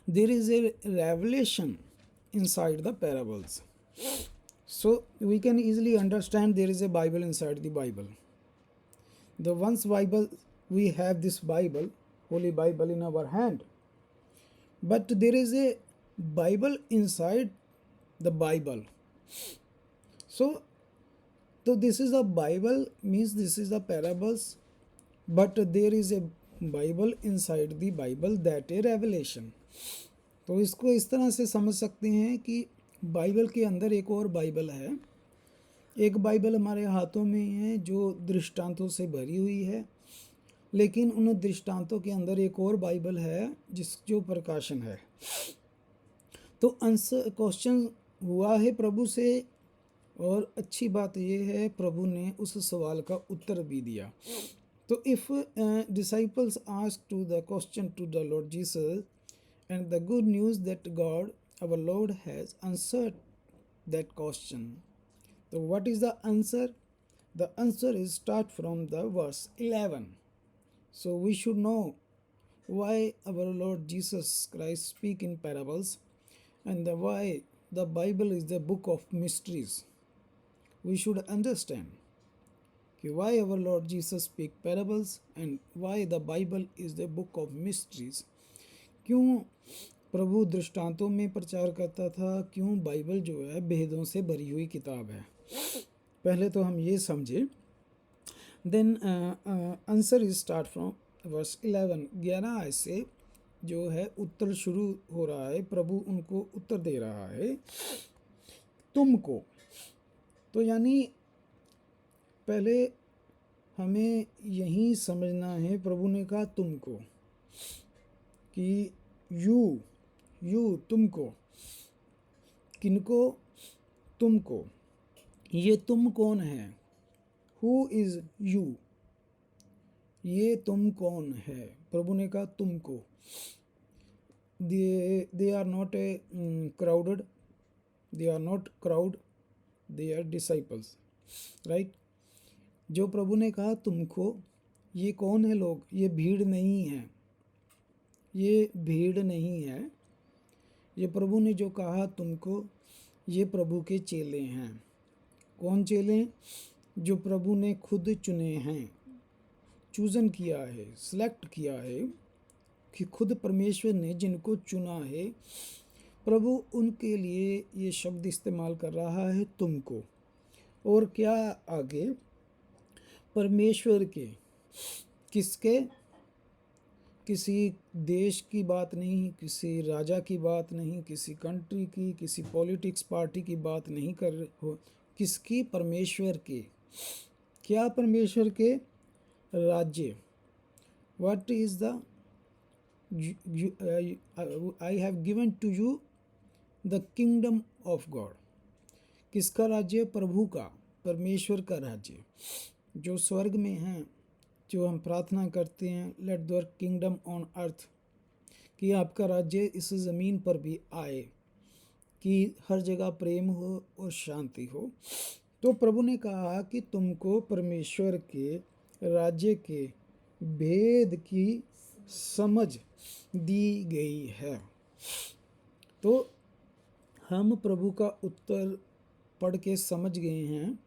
there is a revelation inside the parables. So we can easily understand there is a Bible inside the Bible. The once Bible, we have this Bible, Holy Bible in our hand, but there is a Bible inside the Bible. So this is a Bible, means this is the parables, but there is a Bible inside the Bible, that a revelation. तो इसको इस तरह से समझ सकते हैं कि Bible के अंदर एक और बाइबल है। एक बाइबल हमारे हाथों में है जो दृष्टांतों से भरी हुई है, लेकिन उन दृष्टांतों के अंदर एक और बाइबल है जो प्रकाशन है। तो आंसर क्वेश्चन हुआ है प्रभु से, और अच्छी बात यह है प्रभु ने उस सवाल का उत्तर भी दिया। तो if disciples ask to the question to the lord Jesus, and the good news that God our lord has answered that question. So what is the answer? The answer is start from the verse 11. So we should know why our Lord Jesus Christ speak in parables, and why the Bible is the book of mysteries. We should understand why our Lord Jesus speak parables and why the Bible is the book of mysteries. क्यों प्रभु दृष्टांतों में प्रचार करता था? क्यों Bible जो है भेदों से भरी हुई किताब है? पहले तो हम ये समझे। Then answer is start from verse 11, 11 आय से जो है उत्तर शुरू हो रहा है। प्रभु उनको उत्तर दे रहा है तुमको। तो यानी पहले हमें यही समझना है, प्रभु ने कहा तुमको, कि यू तुमको, किनको? तुमको। ये तुम कौन है? Who is you? ये तुम कौन है? प्रभु ने कहा तुमको। They are not a crowded, they are not crowd, they are disciples, right. जो प्रभु ने कहा तुमको, ये कौन है लोग? ये भीड़ नहीं है, ये भीड़ नहीं है। ये प्रभु ने जो कहा तुमको, ये प्रभु के चेले हैं। कौन चेले? जो प्रभु ने खुद चुने हैं, चूजन किया है, सिलेक्ट किया है, कि खुद परमेश्वर ने जिनको चुना है, प्रभु उनके लिए ये शब्द इस्तेमाल कर रहा है तुमको। और क्या आगे? परमेश्वर के। किसके? किसी देश की बात नहीं, किसी राजा की बात नहीं, किसी कंट्री की, किसी पॉलिटिक्स पार्टी की बात नहीं कर रहे हो। किसकी? परमेश्वर के। क्या? परमेश्वर के राज्य। What is the I have given to you the kingdom of God. किसका राज्य? प्रभु का, परमेश्वर का राज्य, जो स्वर्ग में है। जो हम प्रार्थना करते हैं, let your kingdom on earth, कि आपका राज्य इस ज़मीन पर भी आए, कि हर जगह प्रेम हो और शांति हो। तो प्रभु ने कहा कि तुमको परमेश्वर के राज्य के भेद की समझ दी गई है। तो हम प्रभु का उत्तर पढ़ के समझ गए हैं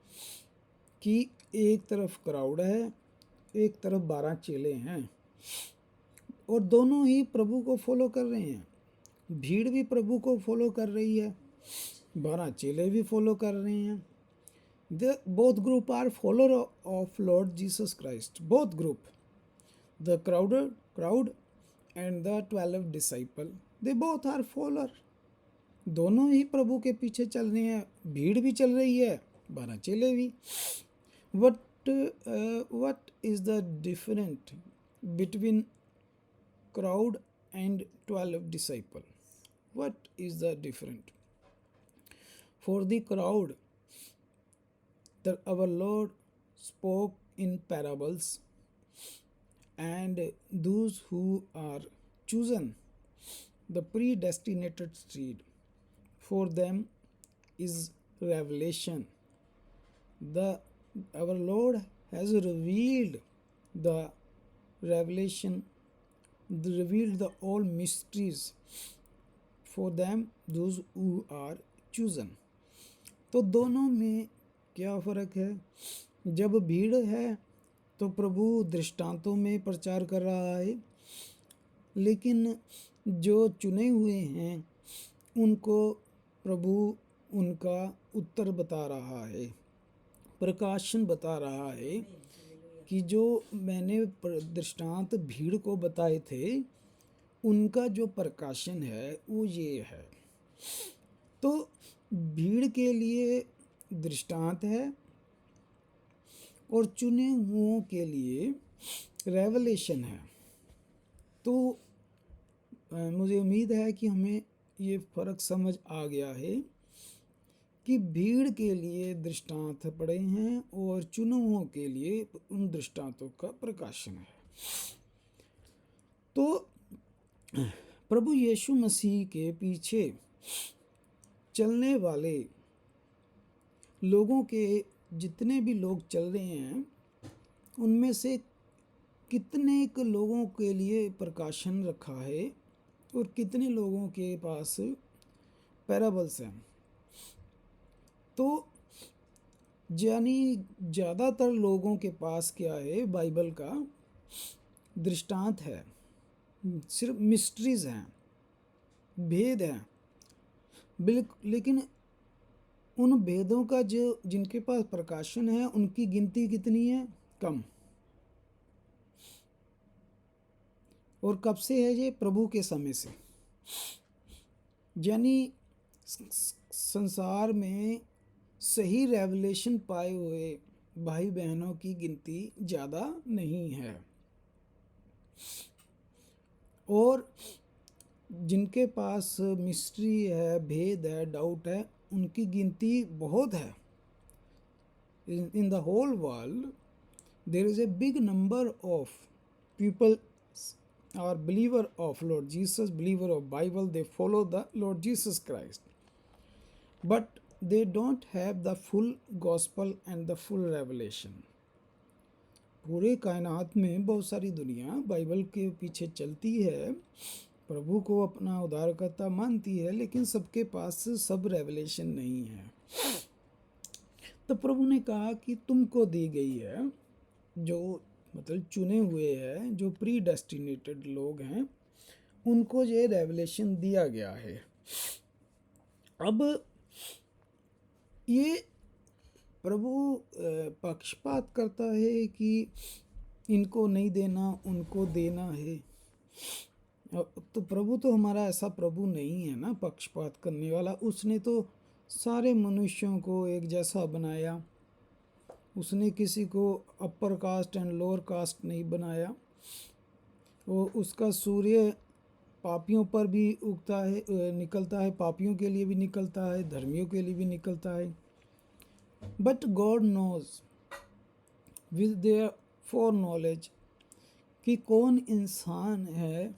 कि एक तरफ क्राउड है, एक तरफ 12 चेले हैं, और दोनों ही प्रभु को फॉलो कर रहे हैं। भीड़ भी प्रभु को फॉलो कर रही है, 12 चेले भी फॉलो कर रहे हैं। Both group are follower of lord Jesus Christ. Both group, the crowd and the 12 disciple, they both are follower. दोनों ही प्रभु के पीछे चल रहे हैं। भीड़ भी चल रही है, 12 चेले भी। what is the difference between crowd and 12 disciple? What is the difference? For the crowd, our Lord spoke in parables, and those who are chosen, the predestinated seed, for them is revelation. Our Lord has revealed the revelation, revealed the all mysteries for them, those who are chosen. तो दोनों में क्या फ़र्क है? जब भीड़ है तो प्रभु दृष्टांतों में प्रचार कर रहा है, लेकिन जो चुने हुए हैं उनको प्रभु उनका उत्तर बता रहा है, प्रकाशन बता रहा है, कि जो मैंने दृष्टांत भीड़ को बताए थे उनका जो प्रकाशन है वो ये है। तो भीड़ के लिए दृष्टांत है और चुने हुओं के लिए रेवलेशन है। तो मुझे उम्मीद है कि हमें ये फ़र्क समझ आ गया है कि भीड़ के लिए दृष्टांत पड़े हैं और चुनुओं के लिए उन दृष्टांतों का प्रकाशन है। तो प्रभु यीशु मसीह के पीछे चलने वाले लोगों के जितने भी लोग चल रहे हैं, उनमें से कितने के लोगों के लिए प्रकाशन रखा है और कितने लोगों के पास पैराबल्स हैं। तो यानी ज़्यादातर लोगों के पास क्या है? बाइबल का दृष्टांत है, सिर्फ मिस्ट्रीज़ हैं, भेद हैं। लेकिन उन भेदों का जो जिनके पास प्रकाशन है उनकी गिनती कितनी है? कम। और कब से है ये? प्रभु के समय से। यानी संसार में सही रेवलेशन पाए हुए भाई बहनों की गिनती ज़्यादा नहीं है, और जिनके पास मिस्ट्री है, भेद है, डाउट है, उनकी गिनती बहुत है। In the whole world there is a big number of people are believer of Lord Jesus, believer of Bible, they follow the Lord Jesus Christ, but they don't have the full gospel and the full revelation. पूरे कायनात में बहुत सारी दुनिया Bible के पीछे चलती है, प्रभु को अपना उद्धारकर्ता मानती है, लेकिन सबके पास सब रेवलेशन नहीं है। तो प्रभु ने कहा कि तुमको दी गई है, जो मतलब चुने हुए हैं, जो प्री डेस्टिनेटेड लोग हैं, उनको ये रेवलेशन दिया गया है। अब ये प्रभु पक्षपात करता है कि इनको नहीं देना, उनको देना है। तो प्रभु तो हमारा ऐसा प्रभु नहीं है ना, पक्षपात करने वाला। उसने तो सारे मनुष्यों को एक जैसा बनाया, उसने किसी को upper caste and lower caste नहीं बनाया। वो उसका सूर्य पापियों पर भी उगता है, निकलता है, पापियों के लिए भी निकलता है, धर्मियों के लिए भी निकलता है। But God knows with their for knowledge कि कौन इंसान है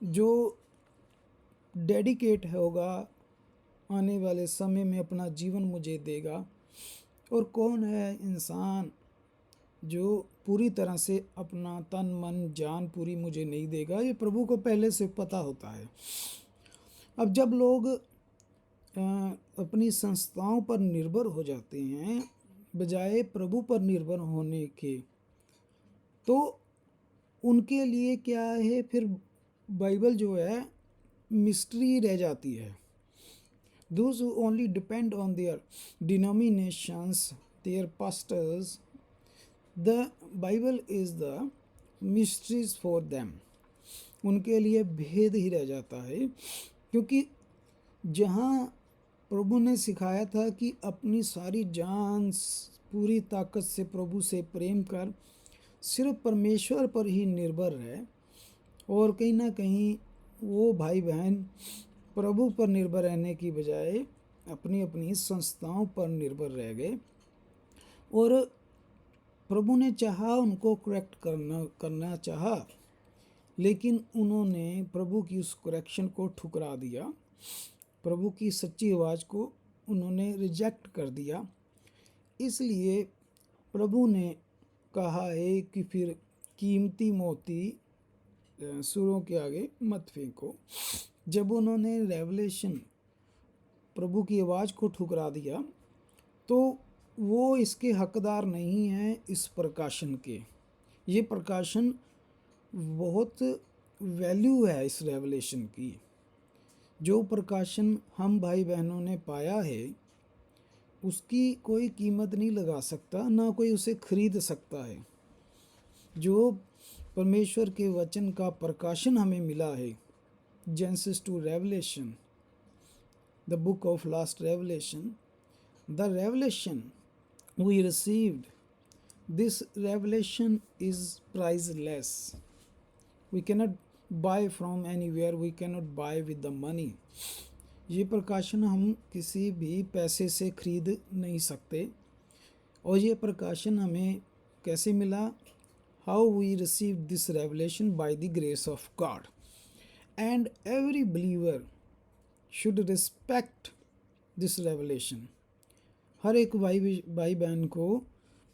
जो डेडिकेट होगा, आने वाले समय में अपना जीवन मुझे देगा, और कौन है इंसान जो पूरी तरह से अपना तन मन जान पूरी मुझे नहीं देगा। ये प्रभु को पहले से पता होता है। अब जब लोग अपनी संस्थाओं पर निर्भर हो जाते हैं बजाय प्रभु पर निर्भर होने के, तो उनके लिए क्या है, फिर बाइबल जो है मिस्ट्री रह जाती है। Those who only depend on their denominations, their pastors, the Bible is the mysteries for them. उनके लिए भेद ही रह जाता है, क्योंकि जहाँ प्रभु ने सिखाया था कि अपनी सारी जान पूरी ताकत से प्रभु से प्रेम कर, सिर्फ परमेश्वर पर ही निर्भर रहे, और कहीं ना कहीं वो भाई बहन प्रभु पर निर्भर रहने की बजाय अपनी अपनी संस्थाओं पर निर्भर रह गए, और प्रभु ने चाहा उनको करेक्ट करना चाहा, लेकिन उन्होंने प्रभु की उस करेक्शन को ठुकरा दिया, प्रभु की सच्ची आवाज़ को उन्होंने रिजेक्ट कर दिया। इसलिए प्रभु ने कहा है कि फिर कीमती मोती सुरों के आगे मत फेंको। जब उन्होंने रेवलेशन प्रभु की आवाज़ को ठुकरा दिया, तो वो इसके हकदार नहीं हैं, इस प्रकाशन के। ये प्रकाशन बहुत वैल्यू है इस रेवलेशन की। जो प्रकाशन हम भाई बहनों ने पाया है, उसकी कोई कीमत नहीं लगा सकता, ना कोई उसे खरीद सकता है। जो परमेश्वर के वचन का प्रकाशन हमें मिला है, Genesis to Revelation, the book of last revelation, the revelation we received, this revelation is priceless. We cannot buy from anywhere, we cannot buy with the money. ये प्रकाशन हम किसी भी पैसे से खरीद नहीं सकते। और ये प्रकाशन हमें कैसे मिला? How we received this revelation by the grace of God. And every believer should respect this revelation. हर एक भाई बहन को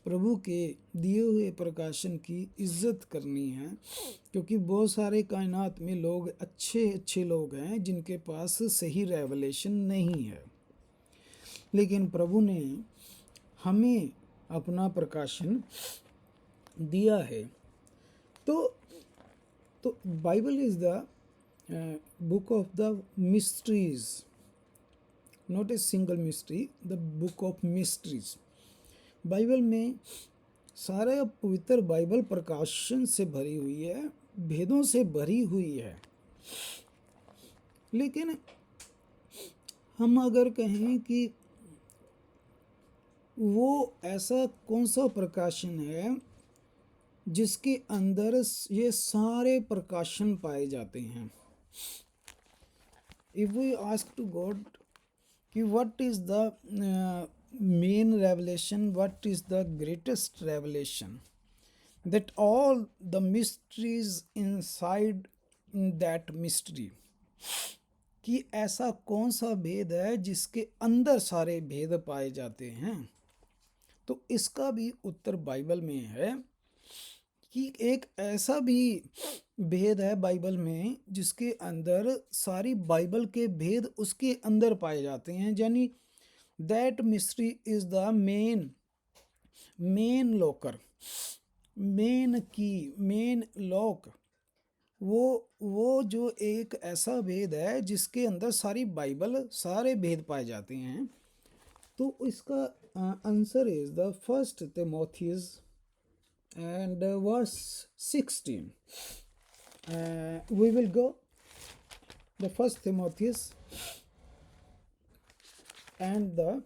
प्रभु के दिए हुए प्रकाशन की इज्जत करनी है, क्योंकि बहुत सारे कायनात में लोग अच्छे लोग हैं जिनके पास सही रेवलेशन नहीं है, लेकिन प्रभु ने हमें अपना प्रकाशन दिया है। तो Bible is the book of the mysteries, not a single mystery, the book of mysteries. Bible में सारा पवित्र बाइबल प्रकाशन से भरी हुई है, भेदों से भरी हुई है। लेकिन हम अगर कहें कि वो ऐसा कौन सा प्रकाशन है जिसके अंदर ये सारे प्रकाशन पाए जाते हैं, if we ask to God कि what is the main revelation, what is the greatest revelation, that all the mysteries inside in that mystery, कि ऐसा कौन सा भेद है जिसके अंदर सारे भेद पाए जाते हैं। तो इसका भी उत्तर बाइबल में है कि एक ऐसा भी भेद है बाइबल में जिसके अंदर सारी बाइबल के भेद उसके अंदर पाए जाते हैं, यानी that mystery is the main locker, main की, मेन लॉक, वो जो एक ऐसा भेद है जिसके अंदर सारी बाइबल सारे भेद पाए जाते हैं। तो इसका answer is the first Timothy's and verse 16. We will go the first Timothy's and the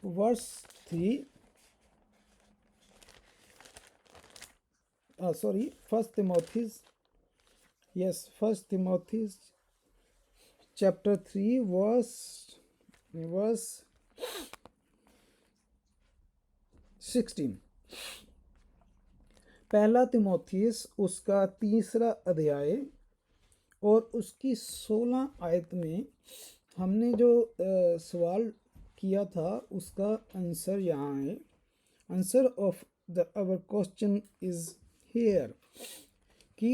verse 3. First Timothy's. Yes, First Timothy's chapter 3 verse 16. पहला तिमोथियस उसका 3 अध्याय और उसकी 16 आयत में हमने जो सवाल किया था उसका आंसर यहाँ है। Answer of the our question is here कि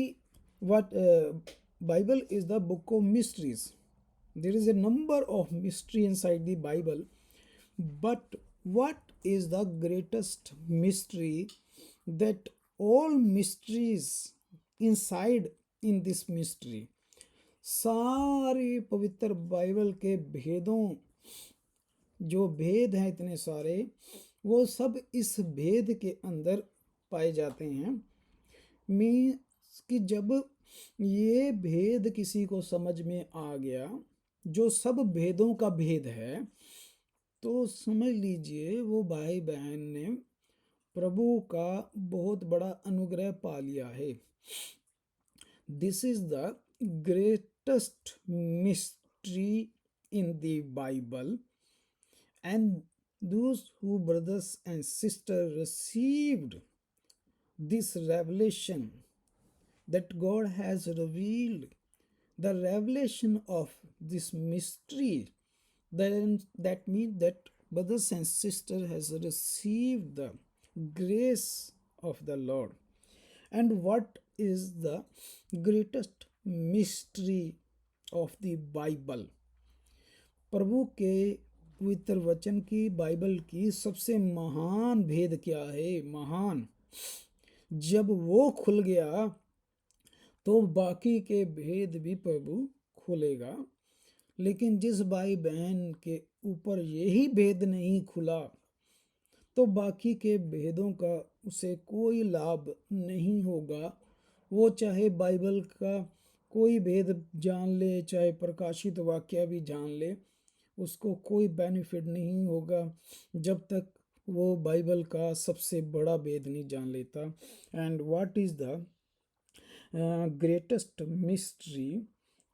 what Bible is the book of mysteries. There is a number of mystery inside the Bible, but what is the greatest mystery that all mysteries inside in this mystery, सारे पवित्र Bible के भेदों, जो भेद हैं इतने सारे, वो सब इस भेद के अंदर पाए जाते हैं। मीन्स कि जब ये भेद किसी को समझ में आ गया, जो सब भेदों का भेद है, तो समझ लीजिए वो भाई बहन ने प्रभु का बहुत बड़ा अनुग्रह पा लिया है। This is the greatest mystery in the Bible, and those who brothers and sister received this revelation that God has revealed, the revelation of this mystery, then that means that brothers and sisters has received the grace of the Lord. And what is the greatest mystery of the Bible? प्रभु के पवित्र वचन की, Bible की सबसे महान भेद क्या है? महान, जब वो खुल गया तो बाकी के भेद भी प्रभु खुलेगा। लेकिन जिस भाई बहन के ऊपर यही भेद नहीं खुला, तो बाकी के भेदों का उसे कोई लाभ नहीं होगा। वो चाहे बाइबल का कोई भेद जान ले, चाहे प्रकाशित वाक्य भी जान ले, उसको कोई बेनिफिट नहीं होगा जब तक वो बाइबल का सबसे बड़ा भेद नहीं जान लेता। And what is the greatest mystery,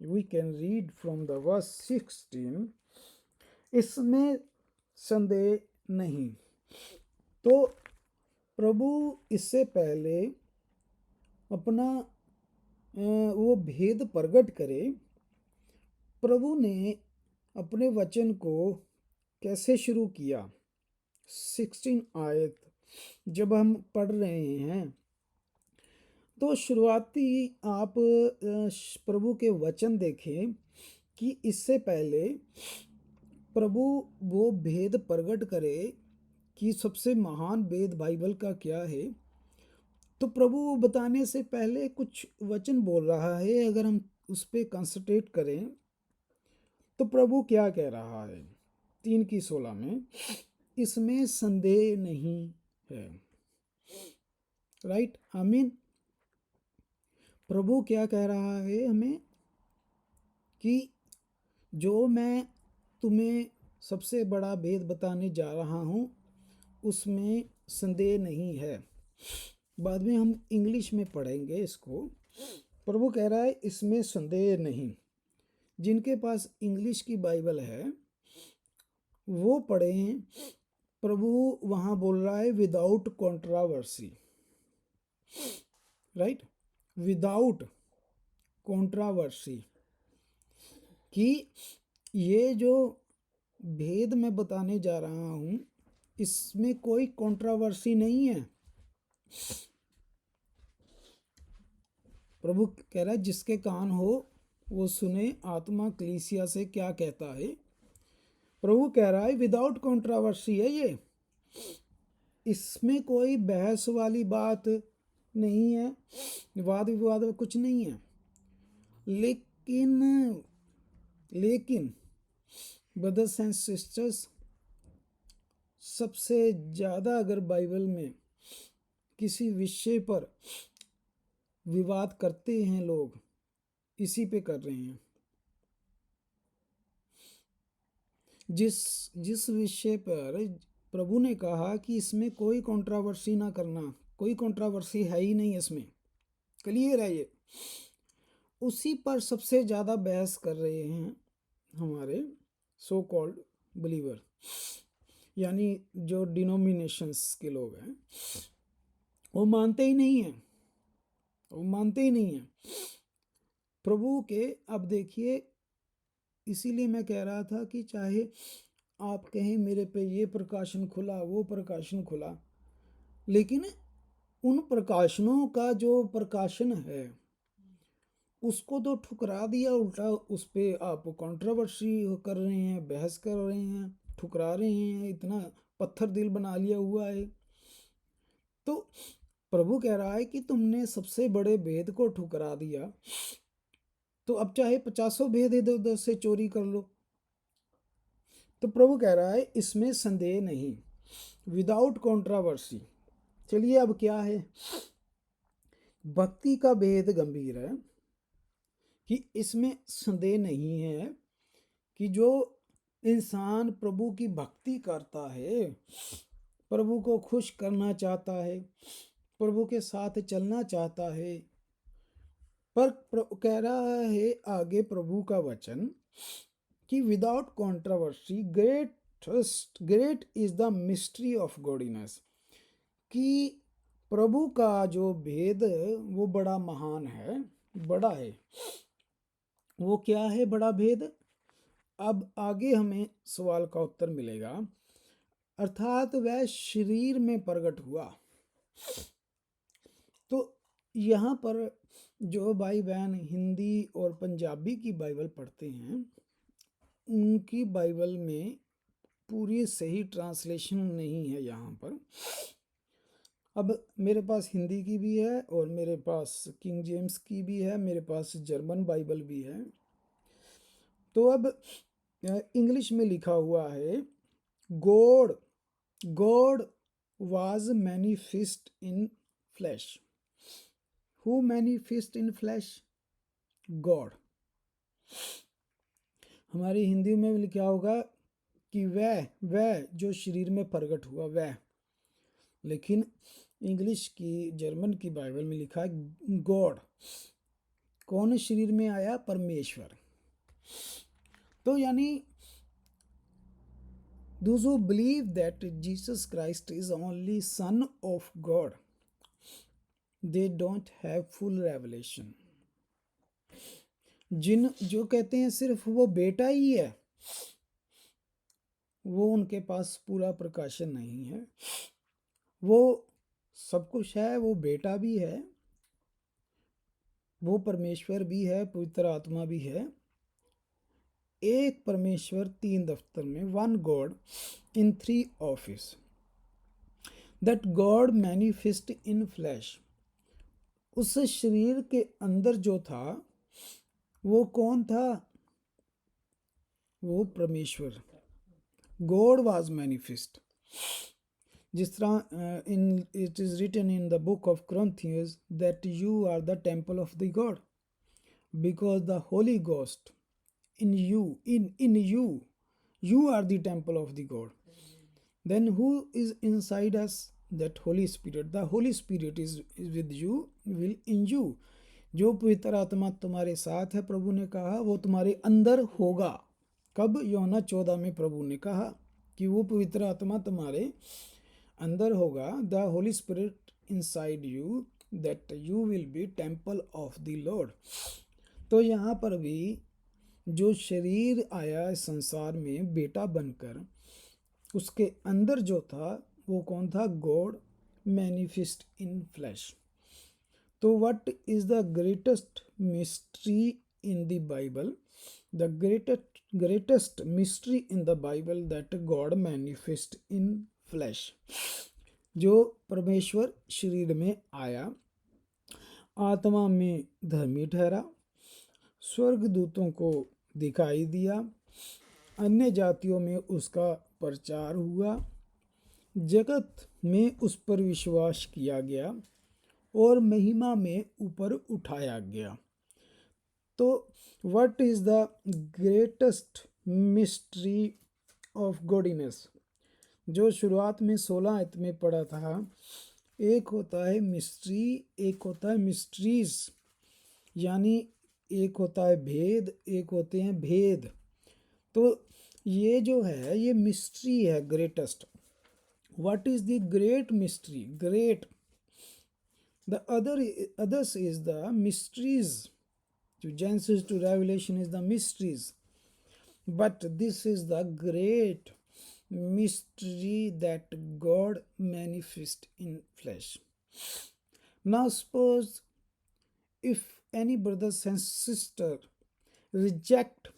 we can read from the verse 16. इसमें संदेह नहीं। तो प्रभु इससे पहले अपना वो भेद प्रकट करे, प्रभु ने अपने वचन को कैसे शुरू किया। 16 आयत जब हम पढ़ रहे हैं तो शुरुआती आप प्रभु के वचन देखें कि इससे पहले प्रभु वो भेद प्रकट करे कि सबसे महान भेद बाइबल का क्या है। तो प्रभु वो बताने से पहले कुछ वचन बोल रहा है। अगर हम उस पर कंसंट्रेट करें तो प्रभु क्या कह रहा है 3:16 में, इसमें संदेह नहीं है। राइट, आमीन। प्रभु क्या कह रहा है हमें कि जो मैं तुम्हें सबसे बड़ा भेद बताने जा रहा हूँ उसमें संदेह नहीं है। बाद में हम इंग्लिश में पढ़ेंगे इसको। प्रभु कह रहा है इसमें संदेह नहीं। जिनके पास इंग्लिश की बाइबल है वो पढ़ें। प्रभु वहाँ बोल रहा है without controversy, right, without controversy, कि ये जो भेद मैं बताने जा रहा हूँ इसमें कोई कंट्रावर्सी नहीं है। प्रभु कह रहा है जिसके कान हो वो सुने आत्मा कलीसिया से क्या कहता है। प्रभु कह रहा है विदाउट कंट्रावर्सी है ये, इसमें कोई बहस वाली बात नहीं है, वाद विवाद कुछ नहीं है। लेकिन ब्रदर्स एंड सिस्टर्स, सबसे ज़्यादा अगर बाइबल में किसी विषय पर विवाद करते हैं लोग, इसी पे कर रहे हैं। जिस विषय पर प्रभु ने कहा कि इसमें कोई कंट्रावर्सी ना करना, कोई कंट्रावर्सी है ही नहीं, इसमें क्लियर है ये, उसी पर सबसे ज़्यादा बहस कर रहे हैं हमारे सो कॉल्ड बिलीवर, यानी जो डिनोमिनेशंस के लोग हैं। वो मानते ही नहीं हैं, वो मानते ही नहीं हैं प्रभु के। अब देखिए, इसीलिए मैं कह रहा था कि चाहे आप कहें मेरे पे ये प्रकाशन खुला, वो प्रकाशन खुला, लेकिन उन प्रकाशनों का जो प्रकाशन है उसको तो ठुकरा दिया, उल्टा उस पे आप कंट्रोवर्सी कर रहे हैं, बहस कर रहे हैं, ठुकरा रहे हैं, इतना पत्थर दिल बना लिया हुआ है। तो प्रभु कह रहा है कि तुमने सबसे बड़े भेद को ठुकरा दिया, तो अब चाहे 50 भेद इधर उधर से चोरी कर लो। तो प्रभु कह रहा है इसमें संदेह नहीं, विदाउट कंट्रोवर्सी। चलिए अब क्या है, भक्ति का भेद गंभीर है कि इसमें संदेह नहीं है कि जो इंसान प्रभु की भक्ति करता है, प्रभु को खुश करना चाहता है, प्रभु के साथ चलना चाहता है, पर कह रहा है आगे प्रभु का वचन कि without controversy great is the mystery of goodness, कि प्रभु का जो भेद वो बड़ा महान है, बड़ा है। वो क्या है बड़ा भेद? अब आगे हमें सवाल का उत्तर मिलेगा। अर्थात वह शरीर में प्रकट हुआ। तो यहाँ पर जो भाई बहन हिंदी और पंजाबी की बाइबल पढ़ते हैं, उनकी बाइबल में पूरी सही ट्रांसलेशन नहीं है यहाँ पर। अब मेरे पास हिंदी की भी है और मेरे पास किंग जेम्स की भी है, मेरे पास जर्मन बाइबल भी है। तो अब इंग्लिश में लिखा हुआ है God was manifest in flash. Who manifest in flash? God. हमारी हिंदी में लिखा होगा कि वह जो शरीर में प्रकट हुआ वह, लेकिन इंग्लिश की जर्मन की बाइबल में लिखा है गॉड। कौन शरीर में आया? परमेश्वर। तो यानी those who believe that Jesus Christ is only Son of God, they don't have full revelation. जो कहते हैं सिर्फ वो बेटा ही है, वो उनके पास पूरा प्रकाशन नहीं है। वो सब कुछ है, वो बेटा भी है, वो परमेश्वर भी है, पवित्र आत्मा भी है। एक परमेश्वर 3 दफ्तर में, one God in 3 office. That God manifest in flash. उस शरीर के अंदर जो था वो कौन था? वो परमेश्वर। God was manifest. जिस तरह in it is written in the book of Corinthians that you are the temple of the God, because the Holy Ghost in you are the temple of the God. Then who is inside us? That Holy Spirit. The Holy Spirit is with you, will in you. जो पवित्र आत्मा तुम्हारे साथ है, प्रभु ने कहा, वो तुम्हारे अंदर होगा। कब? यूहन्ना 14 में प्रभु ने कहा कि वो पवित्र आत्मा तुम्हारे अंदर होगा। The Holi spirit inside you, that you will be temple of the Lord. तो यहाँ पर भी जो शरीर आया इस संसार में बेटा बनकर, उसके अंदर जो था वो कौन था? God manifest in flesh. तो what is the greatest mystery in the Bible? The greatest mystery in the Bible that God manifest in flesh. जो परमेश्वर शरीर में आया, आत्मा में धर्मी ठहरा, स्वर्गदूतों को दिखाई दिया, अन्य जातियों में उसका प्रचार हुआ, जगत में उस पर विश्वास किया गया और महिमा में ऊपर उठाया गया। तो what is the greatest mystery of goodness? जो शुरुआत में 16 आयत में पढ़ा था, एक होता है मिस्ट्री, एक होता है मिस्ट्रीज, यानी एक होता है भेद, एक होते हैं भेद। तो ये जो है ये मिस्ट्री है greatest. What is the great mystery? Great the others is the mysteries. To Genesis to Revelation is the mysteries, but this is the great mystery that God manifest in flesh. Now suppose if any brothers and sister reject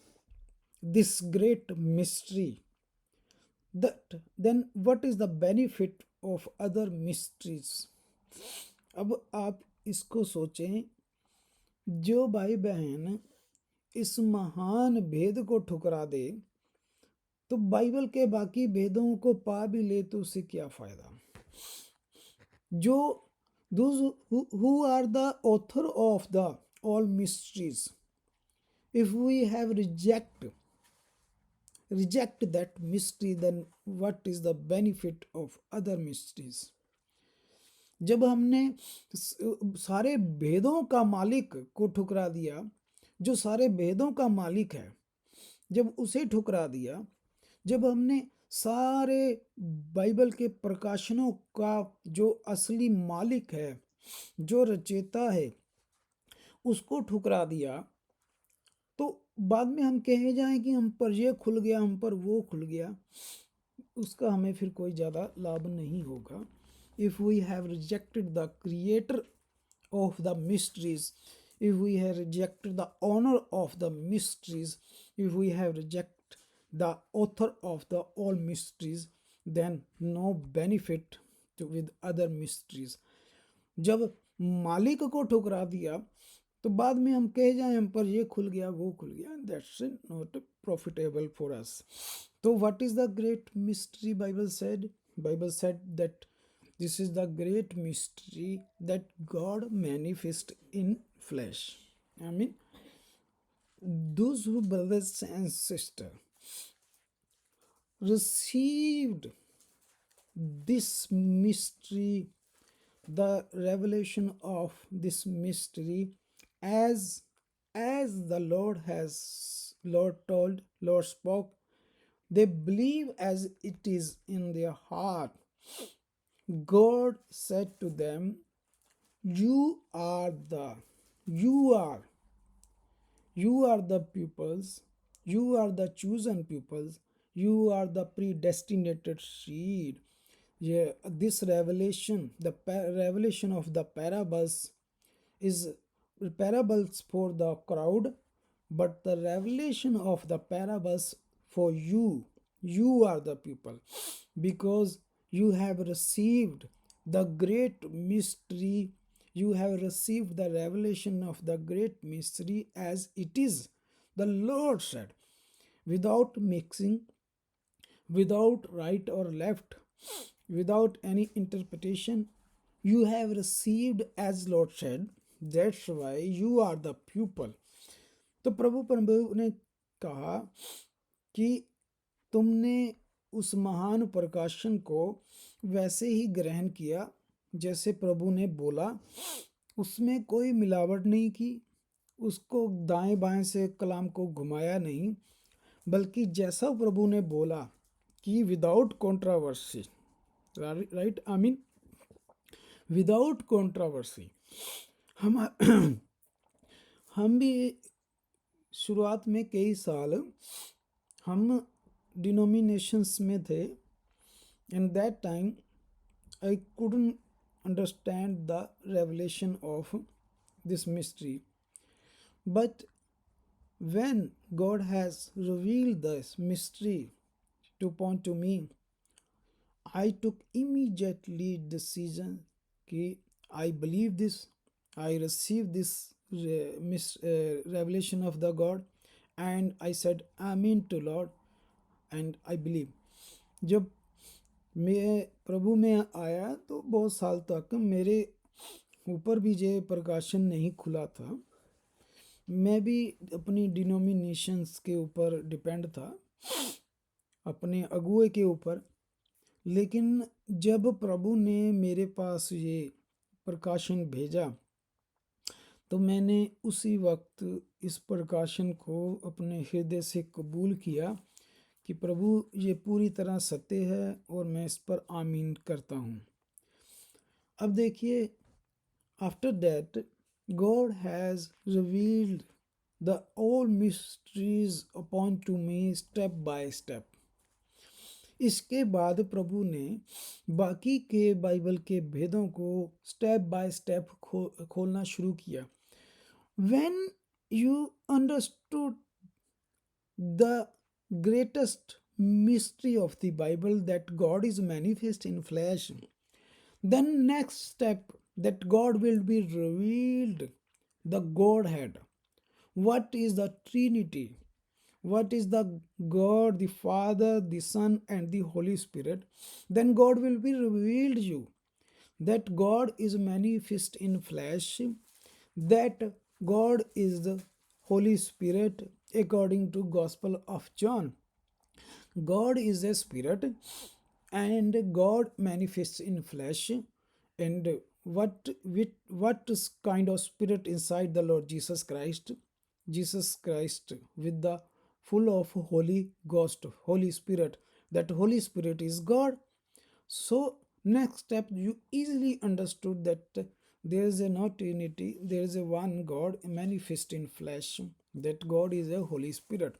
this great mystery, that then what is the benefit of other mysteries? अब आप इसको सोचें, जो भाई बहन इस महान भेद को ठुकरा दे तो बाइबल के बाकी भेदों को पा भी ले तो उससे क्या फायदा? जो those who are the author of the all mysteries, if we have reject that mystery, then what is the benefit of other mysteries? जब हमने सारे भेदों का मालिक को ठुकरा दिया, जो सारे भेदों का मालिक है, जब उसे ठुकरा दिया, जब हमने सारे बाइबल के प्रकाशनों का जो असली मालिक है, जो रचयिता है, उसको ठुकरा दिया, तो बाद में हम कहे जाएं कि हम पर ये खुल गया, हम पर वो खुल गया, उसका हमें फिर कोई ज़्यादा लाभ नहीं होगा। If we have rejected the creator of the mysteries, if we have rejected the honor of the mysteries, if we have rejected the author of the all mysteries, then no benefit with other mysteries. जब मालिक को ठुकरा दिया तो बाद में हम कह जाएं हम पर ये खुल गया, वो खुल गया, that's not profitable for us. So what is the great mystery? Bible said that this is the great mystery that God manifest in flesh. I mean, those who brothers and sisters received this mystery, the revelation of this mystery, as the Lord told, Lord spoke, they believe as it is in their heart. God said to them, you are the pupils, you are the chosen pupils, you are the predestinated seed. Yeah, this revelation, the revelation of the parables is parables for the crowd, but the revelation of the parables for you are the people, because you have received the great mystery, you have received the revelation of the great mystery as it is. The Lord said, without mixing, without right or left, without any interpretation. You have received as Lord said, that's why you are the pupil. तो प्रभु ने कहा कि तुमने उस महान प्रकाशन को वैसे ही ग्रहण किया जैसे प्रभु ने बोला, उसमें कोई मिलावट नहीं की, उसको दाएं बाएं से कलाम को घुमाया नहीं, बल्कि जैसा प्रभु ने बोला कि without controversy, right, I mean without controversy. हम भी शुरुआत में कई साल हम डिनोमिनेशंस में थे, and that time I couldn't understand the revelation of this mystery, but when God has revealed this mystery to me, I took immediately decision कि I believe this, I receive this revelation of the God, and I said Amen to Lord and I believe. जब मैं प्रभु में आया तो बहुत साल तक मेरे ऊपर भी ये प्रकाशन नहीं खुला था, मैं भी अपनी डिनोमिनेशंस के ऊपर डिपेंड था, अपने अगुए के ऊपर। लेकिन जब प्रभु ने मेरे पास ये प्रकाशन भेजा तो मैंने उसी वक्त इस प्रकाशन को अपने हृदय से कबूल किया कि प्रभु ये पूरी तरह सत्य है और मैं इस पर आमीन करता हूँ। अब देखिए, after that God has revealed the all mysteries upon to me step by step. इसके बाद प्रभु ने बाकी के बाइबल के भेदों को स्टेप बाय स्टेप खोलना शुरू किया। When you understood the greatest mystery of the Bible, that God is manifest in flesh, then next step, that God will be revealed the Godhead. What is the Trinity? What is the God, the Father, the Son, and the Holy Spirit? Then God will be revealed you that God is manifest in flesh, that God is the Holy Spirit according to Gospel of John. God is a spirit and God manifests in flesh. And what kind of spirit inside the Lord Jesus Christ? Jesus Christ with the full of Holy Ghost, Holy Spirit. That Holy Spirit is God. So next step, you easily understood that there is a not Trinity, there is a one God manifest in flesh, that God is a Holy Spirit.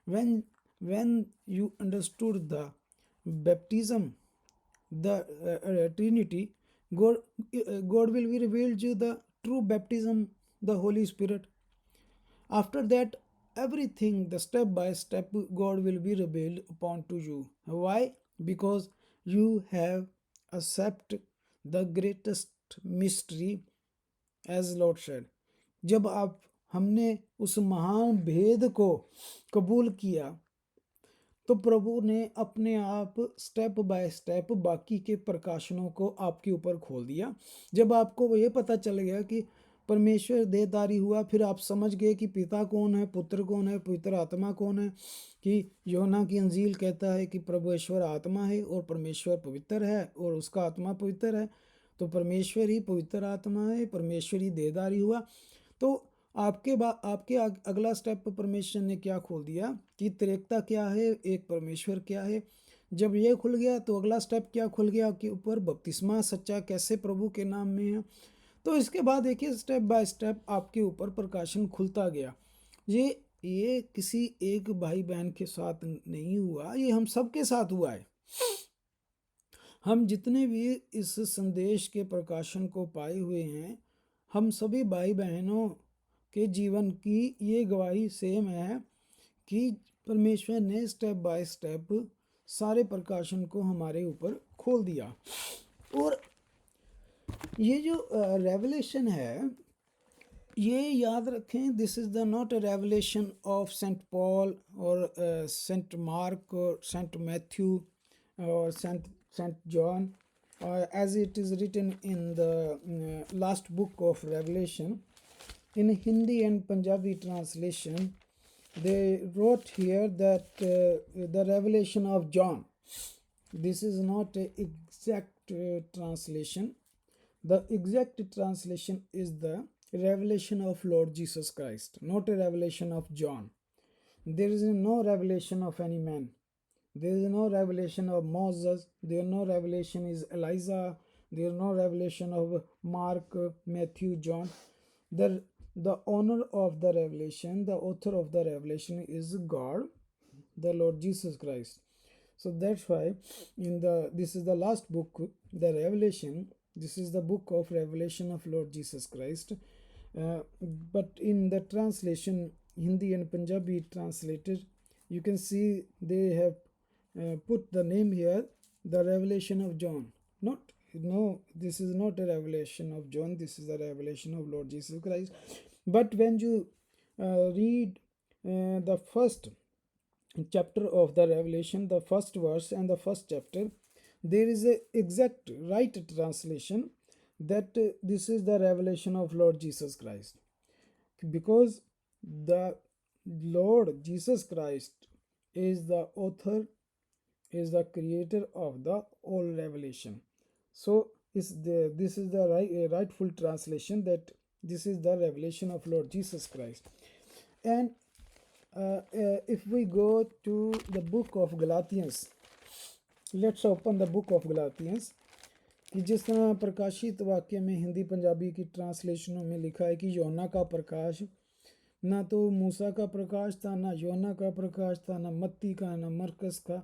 When you understood the baptism, the Trinity, God will be revealed you the true baptism, the Holy Spirit. After that, everything, the step by step, God will be revealed upon to you. Why? Because you have accepted the greatest mystery as Lord said. जब हमने उस महान भेद को कबूल किया तो प्रभु ने अपने आप स्टेप बाय स्टेप बाकी के प्रकाशनों को आपके ऊपर खोल दिया। जब आपको ये पता चल गया कि परमेश्वर देहधारी हुआ, फिर आप समझ गए कि पिता कौन है, पुत्र कौन है, पवित्र आत्मा कौन है, कि यूहन्ना की अंजील कहता है कि प्रभु ईश्वर आत्मा है और परमेश्वर पवित्र है और उसका आत्मा पवित्र है, तो परमेश्वर ही पवित्र आत्मा है, परमेश्वर ही देहधारी हुआ। तो आपके अगला स्टेप परमेश्वर ने क्या खोल दिया कि त्रिएकता क्या है, एक परमेश्वर क्या है। जब ये खुल गया तो अगला स्टेप क्या खुल गया कि ऊपर बपतिस्मा सच्चा कैसे प्रभु के नाम में है। तो इसके बाद देखिए स्टेप बाय स्टेप आपके ऊपर प्रकाशन खुलता गया। ये किसी एक भाई बहन के साथ नहीं हुआ, ये हम सबके साथ हुआ है। हम जितने भी इस संदेश के प्रकाशन को पाए हुए हैं, हम सभी भाई बहनों के जीवन की ये गवाही सेम है कि परमेश्वर ने स्टेप बाय स्टेप सारे प्रकाशन को हमारे ऊपर खोल दिया। और ये जो रेवलेशन है, ये याद रखें, this is the not a revelation of saint Paul और सेंट मार्क और सेंट मैथ्यू और saint Saint John, as it is written in the last book of Revelation. In Hindi and Punjabi translation, they wrote here that the revelation of John. This is not an exact translation. The exact translation is the revelation of Lord Jesus Christ, not a revelation of John. There is no revelation of any man. There is no revelation of Moses. There is no revelation is Elijah. There is no revelation of Mark, Matthew, John. The owner of the revelation, the author of the revelation is God, the Lord Jesus Christ. So that's why this is the last book, the Revelation. This is the book of Revelation of Lord Jesus Christ. But in the translation, Hindi and Punjabi translated, you can see they have put the name here, the Revelation of John. No, this is not a revelation of John. This is the revelation of Lord Jesus Christ. But when you read the first chapter of the Revelation, the first verse and the first chapter, there is a exact right translation that this is the revelation of Lord Jesus Christ, because the Lord Jesus Christ is the author, is the creator of the all revelation. So this is the rightful translation, that this is the revelation of Lord Jesus Christ. And if we go to the book of Galatians, let's open the book of Galatians, कि जिस तरह प्रकाशित वाक्य में हिंदी पंजाबी की ट्रांसलेशनों में लिखा है कि योना का प्रकाश, ना तो मूसा का प्रकाश था, ना योना का प्रकाश था, ना मत्ती का, ना मरकस का।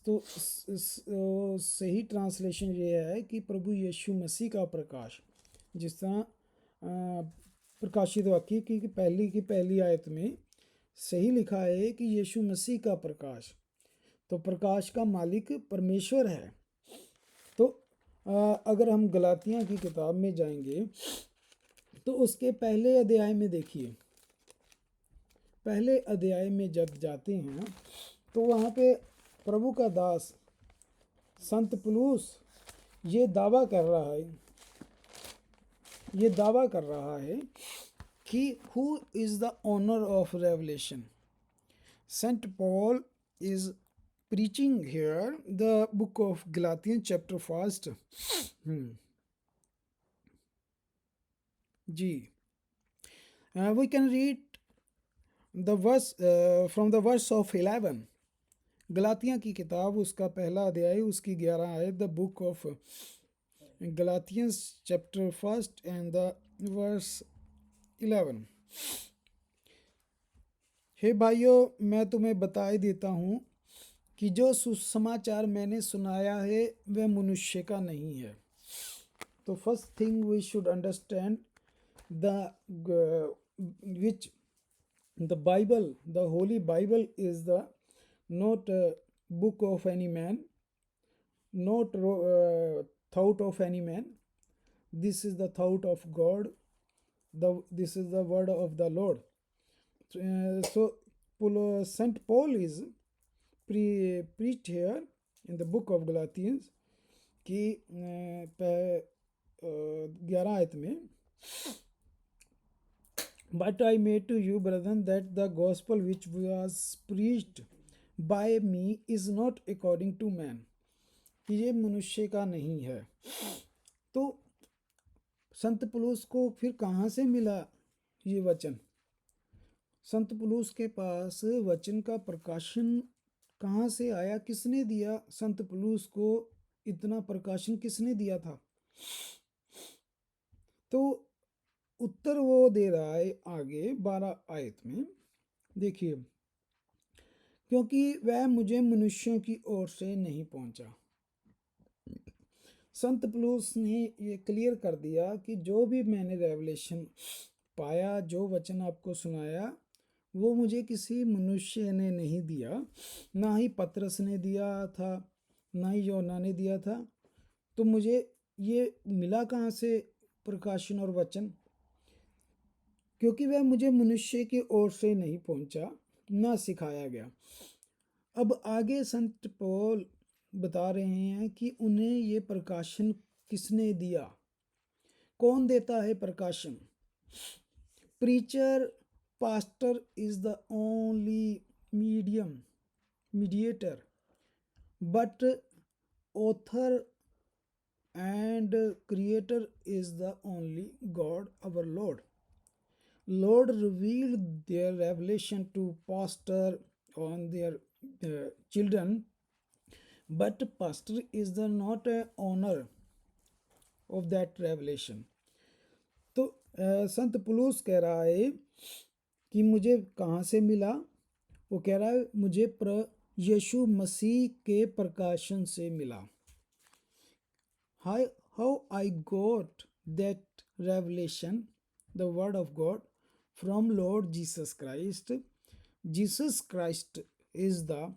तो सही ट्रांसलेशन ये है कि प्रभु यीशु मसीह का प्रकाश, जिस तरह प्रकाशित वाक्य की पहली आयत में सही लिखा है कि यीशु मसीह का प्रकाश, तो प्रकाश का मालिक परमेश्वर है। तो अगर हम गलातियाँ की किताब में जाएंगे तो उसके पहले अध्याय में देखिए, पहले अध्याय में जब जाते हैं तो वहाँ पे प्रभु का दास संत पौलुस ये दावा कर रहा है कि who is the owner of revelation. Saint Paul is preaching here the book of Galatians chapter 1. We can read the verse from the verse of 11. गलातियाँ की किताब उसका पहला अध्याय उसकी 11 आयत, the book of Galatians chapter 1 and the verse 11. हे भाइयों, मैं तुम्हें बताए देता हूँ कि जो सुसमाचार मैंने सुनाया है वह मनुष्य का नहीं है। तो first thing we should understand which the Bible, the Holy Bible is the not a book of any man, not thought of any man. This is the thought of God. This is the word of the Lord. So Saint Paul is preached here in the book of Galatians कि 11 आयत में, But I made to you, brethren, that the gospel which was preached by me is not according to man, कि ये मनुष्य का नहीं है। तो संत पौलुस को फिर कहाँ से मिला ये वचन? संत पौलुस के पास वचन का प्रकाशन कहाँ से आया? किसने दिया? संत पौलुस को इतना प्रकाशन किसने दिया था? तो उत्तर वो दे रहा है आगे 12 आयत में, देखिए, क्योंकि वह मुझे मनुष्यों की ओर से नहीं पहुंचा। संत पौलुस ने ये क्लियर कर दिया कि जो भी मैंने रेवलेशन पाया, जो वचन आपको सुनाया, वो मुझे किसी मनुष्य ने नहीं दिया, ना ही पतरस ने दिया था, ना ही योना ने दिया था। तो मुझे ये मिला कहाँ से प्रकाशन और वचन? क्योंकि वह मुझे मनुष्य की ओर से नहीं पहुंचा, ना सिखाया गया। अब आगे संत पौल बता रहे हैं कि उन्हें ये प्रकाशन किसने दिया, कौन देता है प्रकाशन। Preacher, pastor is the only mediator, but author and creator is the only God, our Lord. Lord revealed their revelation to pastor on their children, but pastor is the not a owner of that revelation. तो संत पुलूस कह रहा है कि मुझे कहाँ से मिला, वो कह रहा है मुझे यीशु मसीह के प्रकाशन से मिला। How I got that revelation, the word of God, from Lord Jesus Christ. Jesus Christ is the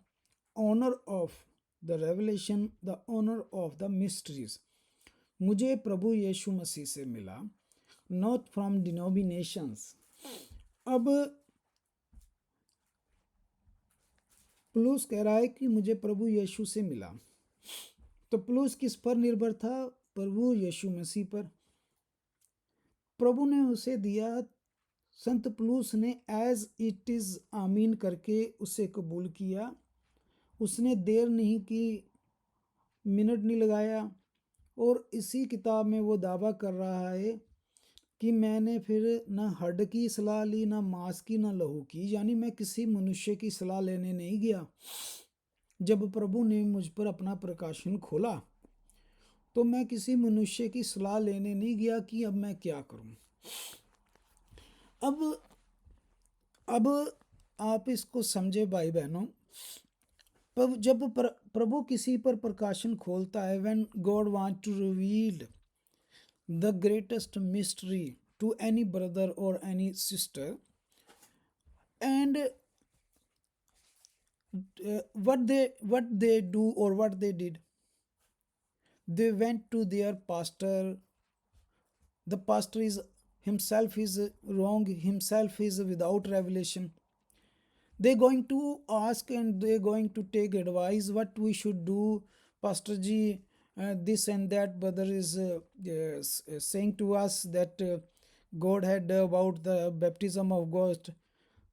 owner of the revelation, the owner of the mysteries. मुझे प्रभु यीशु मसीह से मिला, not from denominations. अब पुलूस कह रहा है कि मुझे प्रभु यीशु से मिला, तो पुलूस किस पर निर्भर था? प्रभु यीशु मसीह पर। प्रभु ने उसे दिया, संत पुलूस ने एज इट इज़ आमीन करके उसे कबूल किया। उसने देर नहीं की, मिनट नहीं लगाया, और इसी किताब में वो दावा कर रहा है कि मैंने फिर ना हड्ड की सलाह ली, ना मांस की, ना लहू की, यानी मैं किसी मनुष्य की सलाह लेने नहीं गया। जब प्रभु ने मुझ पर अपना प्रकाशन खोला तो मैं किसी मनुष्य की सलाह लेने नहीं गया कि अब मैं क्या करूं। अब आप इसको समझे भाई बहनों, जब प्रभु किसी पर प्रकाशन खोलता है, when God want to reveal the greatest mystery to any brother और any sister, and what they do or what they did, they went to their pastor. The pastor is himself is wrong, himself is without revelation. They're going to ask and they're going to take advice what we should do. Pastor ji, this and that brother is saying to us that God had about the baptism of ghost.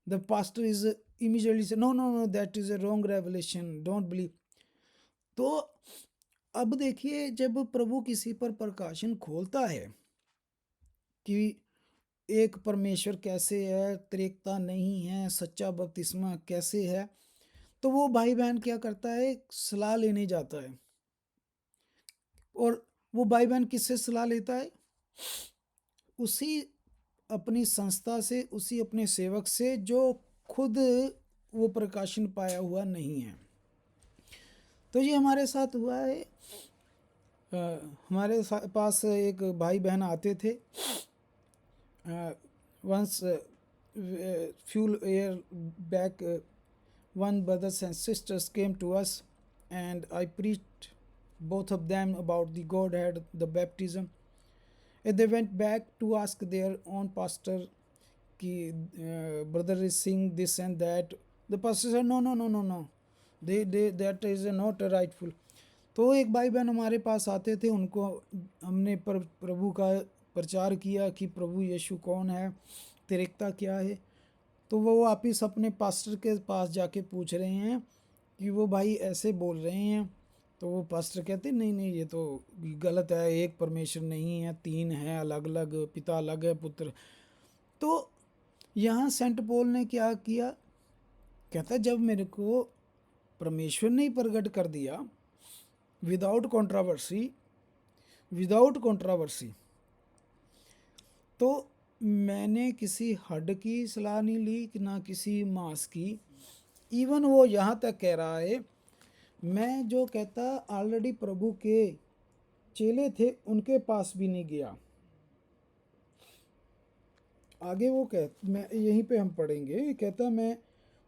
The pastor is immediately say no, that is a wrong revelation, don't believe. तो अब देखिए, जब प्रभु किसी पर प्रकाशन खोलता है कि एक परमेश्वर कैसे है, त्रिएकता नहीं है, सच्चा बपतिस्मा कैसे है, तो वो भाई बहन क्या करता है? सलाह लेने जाता है। और वो भाई बहन किससे सलाह लेता है? उसी अपनी संस्था से, उसी अपने सेवक से जो खुद वो प्रकाशन पाया हुआ नहीं है। तो ये हमारे साथ हुआ है। हमारे पास एक भाई बहन आते थे। once few year back, one brothers and sisters came to us and I preached both of them about the Godhead, the baptism, and they went back to ask their own pastor कि brother is saying this and that. The pastor said no, they that is not rightful. तो एक भाई बहन हमारे पास आते थे, उनको हमने प्रभु का प्रचार किया कि प्रभु यीशु कौन है, त्रिएकता क्या है। तो वो वापिस अपने पास्टर के पास जाके पूछ रहे हैं कि वो भाई ऐसे बोल रहे हैं। तो वो पास्टर कहते नहीं, ये तो गलत है, एक परमेश्वर नहीं है, तीन है अलग अलग, पिता अलग है, पुत्र। तो यहाँ सेंट पॉल ने क्या किया? कहता जब मेरे को परमेश्वर ने प्रकट कर दिया विदाउट कंट्रोवर्सी, तो मैंने किसी हड्ड की सलाह नहीं ली, ना किसी मांस की। इवन वो यहाँ तक कह रहा है, मैं जो कहता ऑलरेडी प्रभु के चेले थे उनके पास भी नहीं गया। आगे वो मैं यहीं पे हम पढ़ेंगे, कहता मैं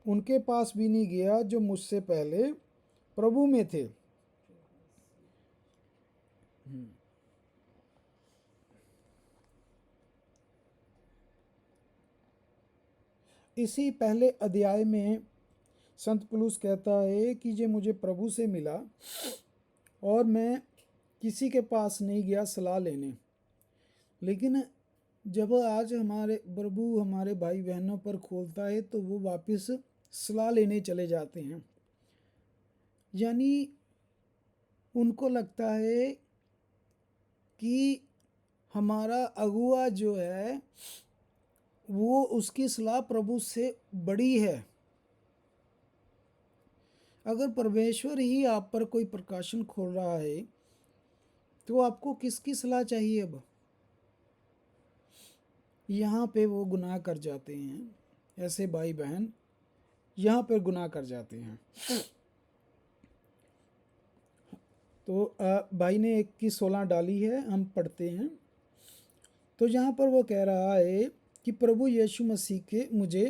उनके पास भी नहीं गया जो मुझसे पहले प्रभु में थे। इसी पहले अध्याय में संत पौलुस कहता है कि ये मुझे प्रभु से मिला और मैं किसी के पास नहीं गया सलाह लेने, लेकिन जब आज हमारे प्रभु हमारे भाई बहनों पर खोलता है तो वो वापस सलाह लेने चले जाते हैं। यानी उनको लगता है कि हमारा अगुआ जो है वो उसकी सलाह प्रभु से बड़ी है। अगर परमेश्वर ही आप पर कोई प्रकाशन खोल रहा है तो आपको किसकी सलाह चाहिए? अब यहाँ पे वो गुनाह कर जाते हैं, ऐसे भाई बहन यहाँ पर गुनाह कर जाते हैं। तो भाई ने 21:16 डाली है, हम पढ़ते हैं। तो यहाँ पर वो कह रहा है कि प्रभु यीशु मसीह के मुझे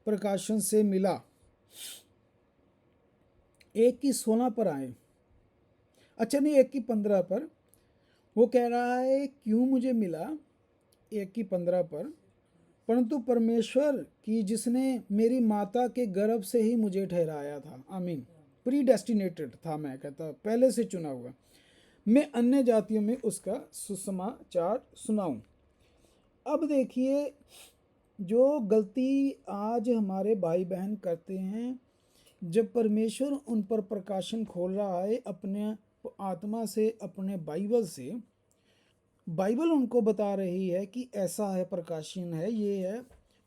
प्रकाशन से मिला। 1:16 पर आए, अच्छा नहीं 1:15 पर वो कह रहा है क्यों मुझे मिला। 1:15 पर, परंतु परमेश्वर की जिसने मेरी माता के गर्भ से ही मुझे ठहराया था, आमीन, प्री डेस्टिनेटेड था, मैं कहता पहले से चुना हुआ, मैं अन्य जातियों में उसका सुसमाचार सुनाऊं। अब देखिए जो गलती आज हमारे भाई बहन करते हैं, जब परमेश्वर उन पर प्रकाशन खोल रहा है अपने आत्मा से, अपने बाइबल से, बाइबल उनको बता रही है कि ऐसा है, प्रकाशन है, ये है,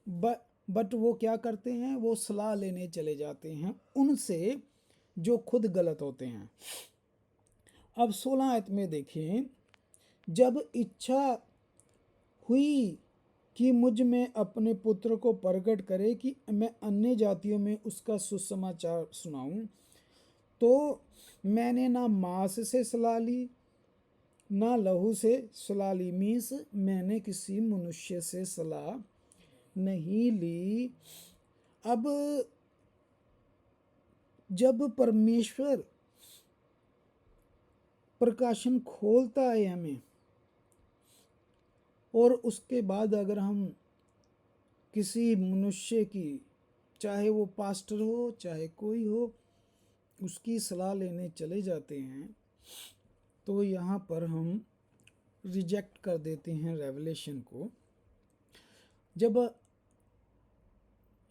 बट वो क्या करते हैं? वो सलाह लेने चले जाते हैं उनसे जो खुद गलत होते हैं। अब 16 आयत में देखें, जब इच्छा हुई कि मुझ में अपने पुत्र को प्रकट करे कि मैं अन्य जातियों में उसका सुसमाचार सुनाऊं, तो मैंने ना मांस से सलाह ली ना लहू से सलाह ली। मीन्स मैंने किसी मनुष्य से सलाह नहीं ली। अब जब परमेश्वर प्रकाशन खोलता है हमें, और उसके बाद अगर हम किसी मनुष्य की, चाहे वो पास्टर हो चाहे कोई हो, उसकी सलाह लेने चले जाते हैं, तो यहाँ पर हम रिजेक्ट कर देते हैं रेवलेशन को। जब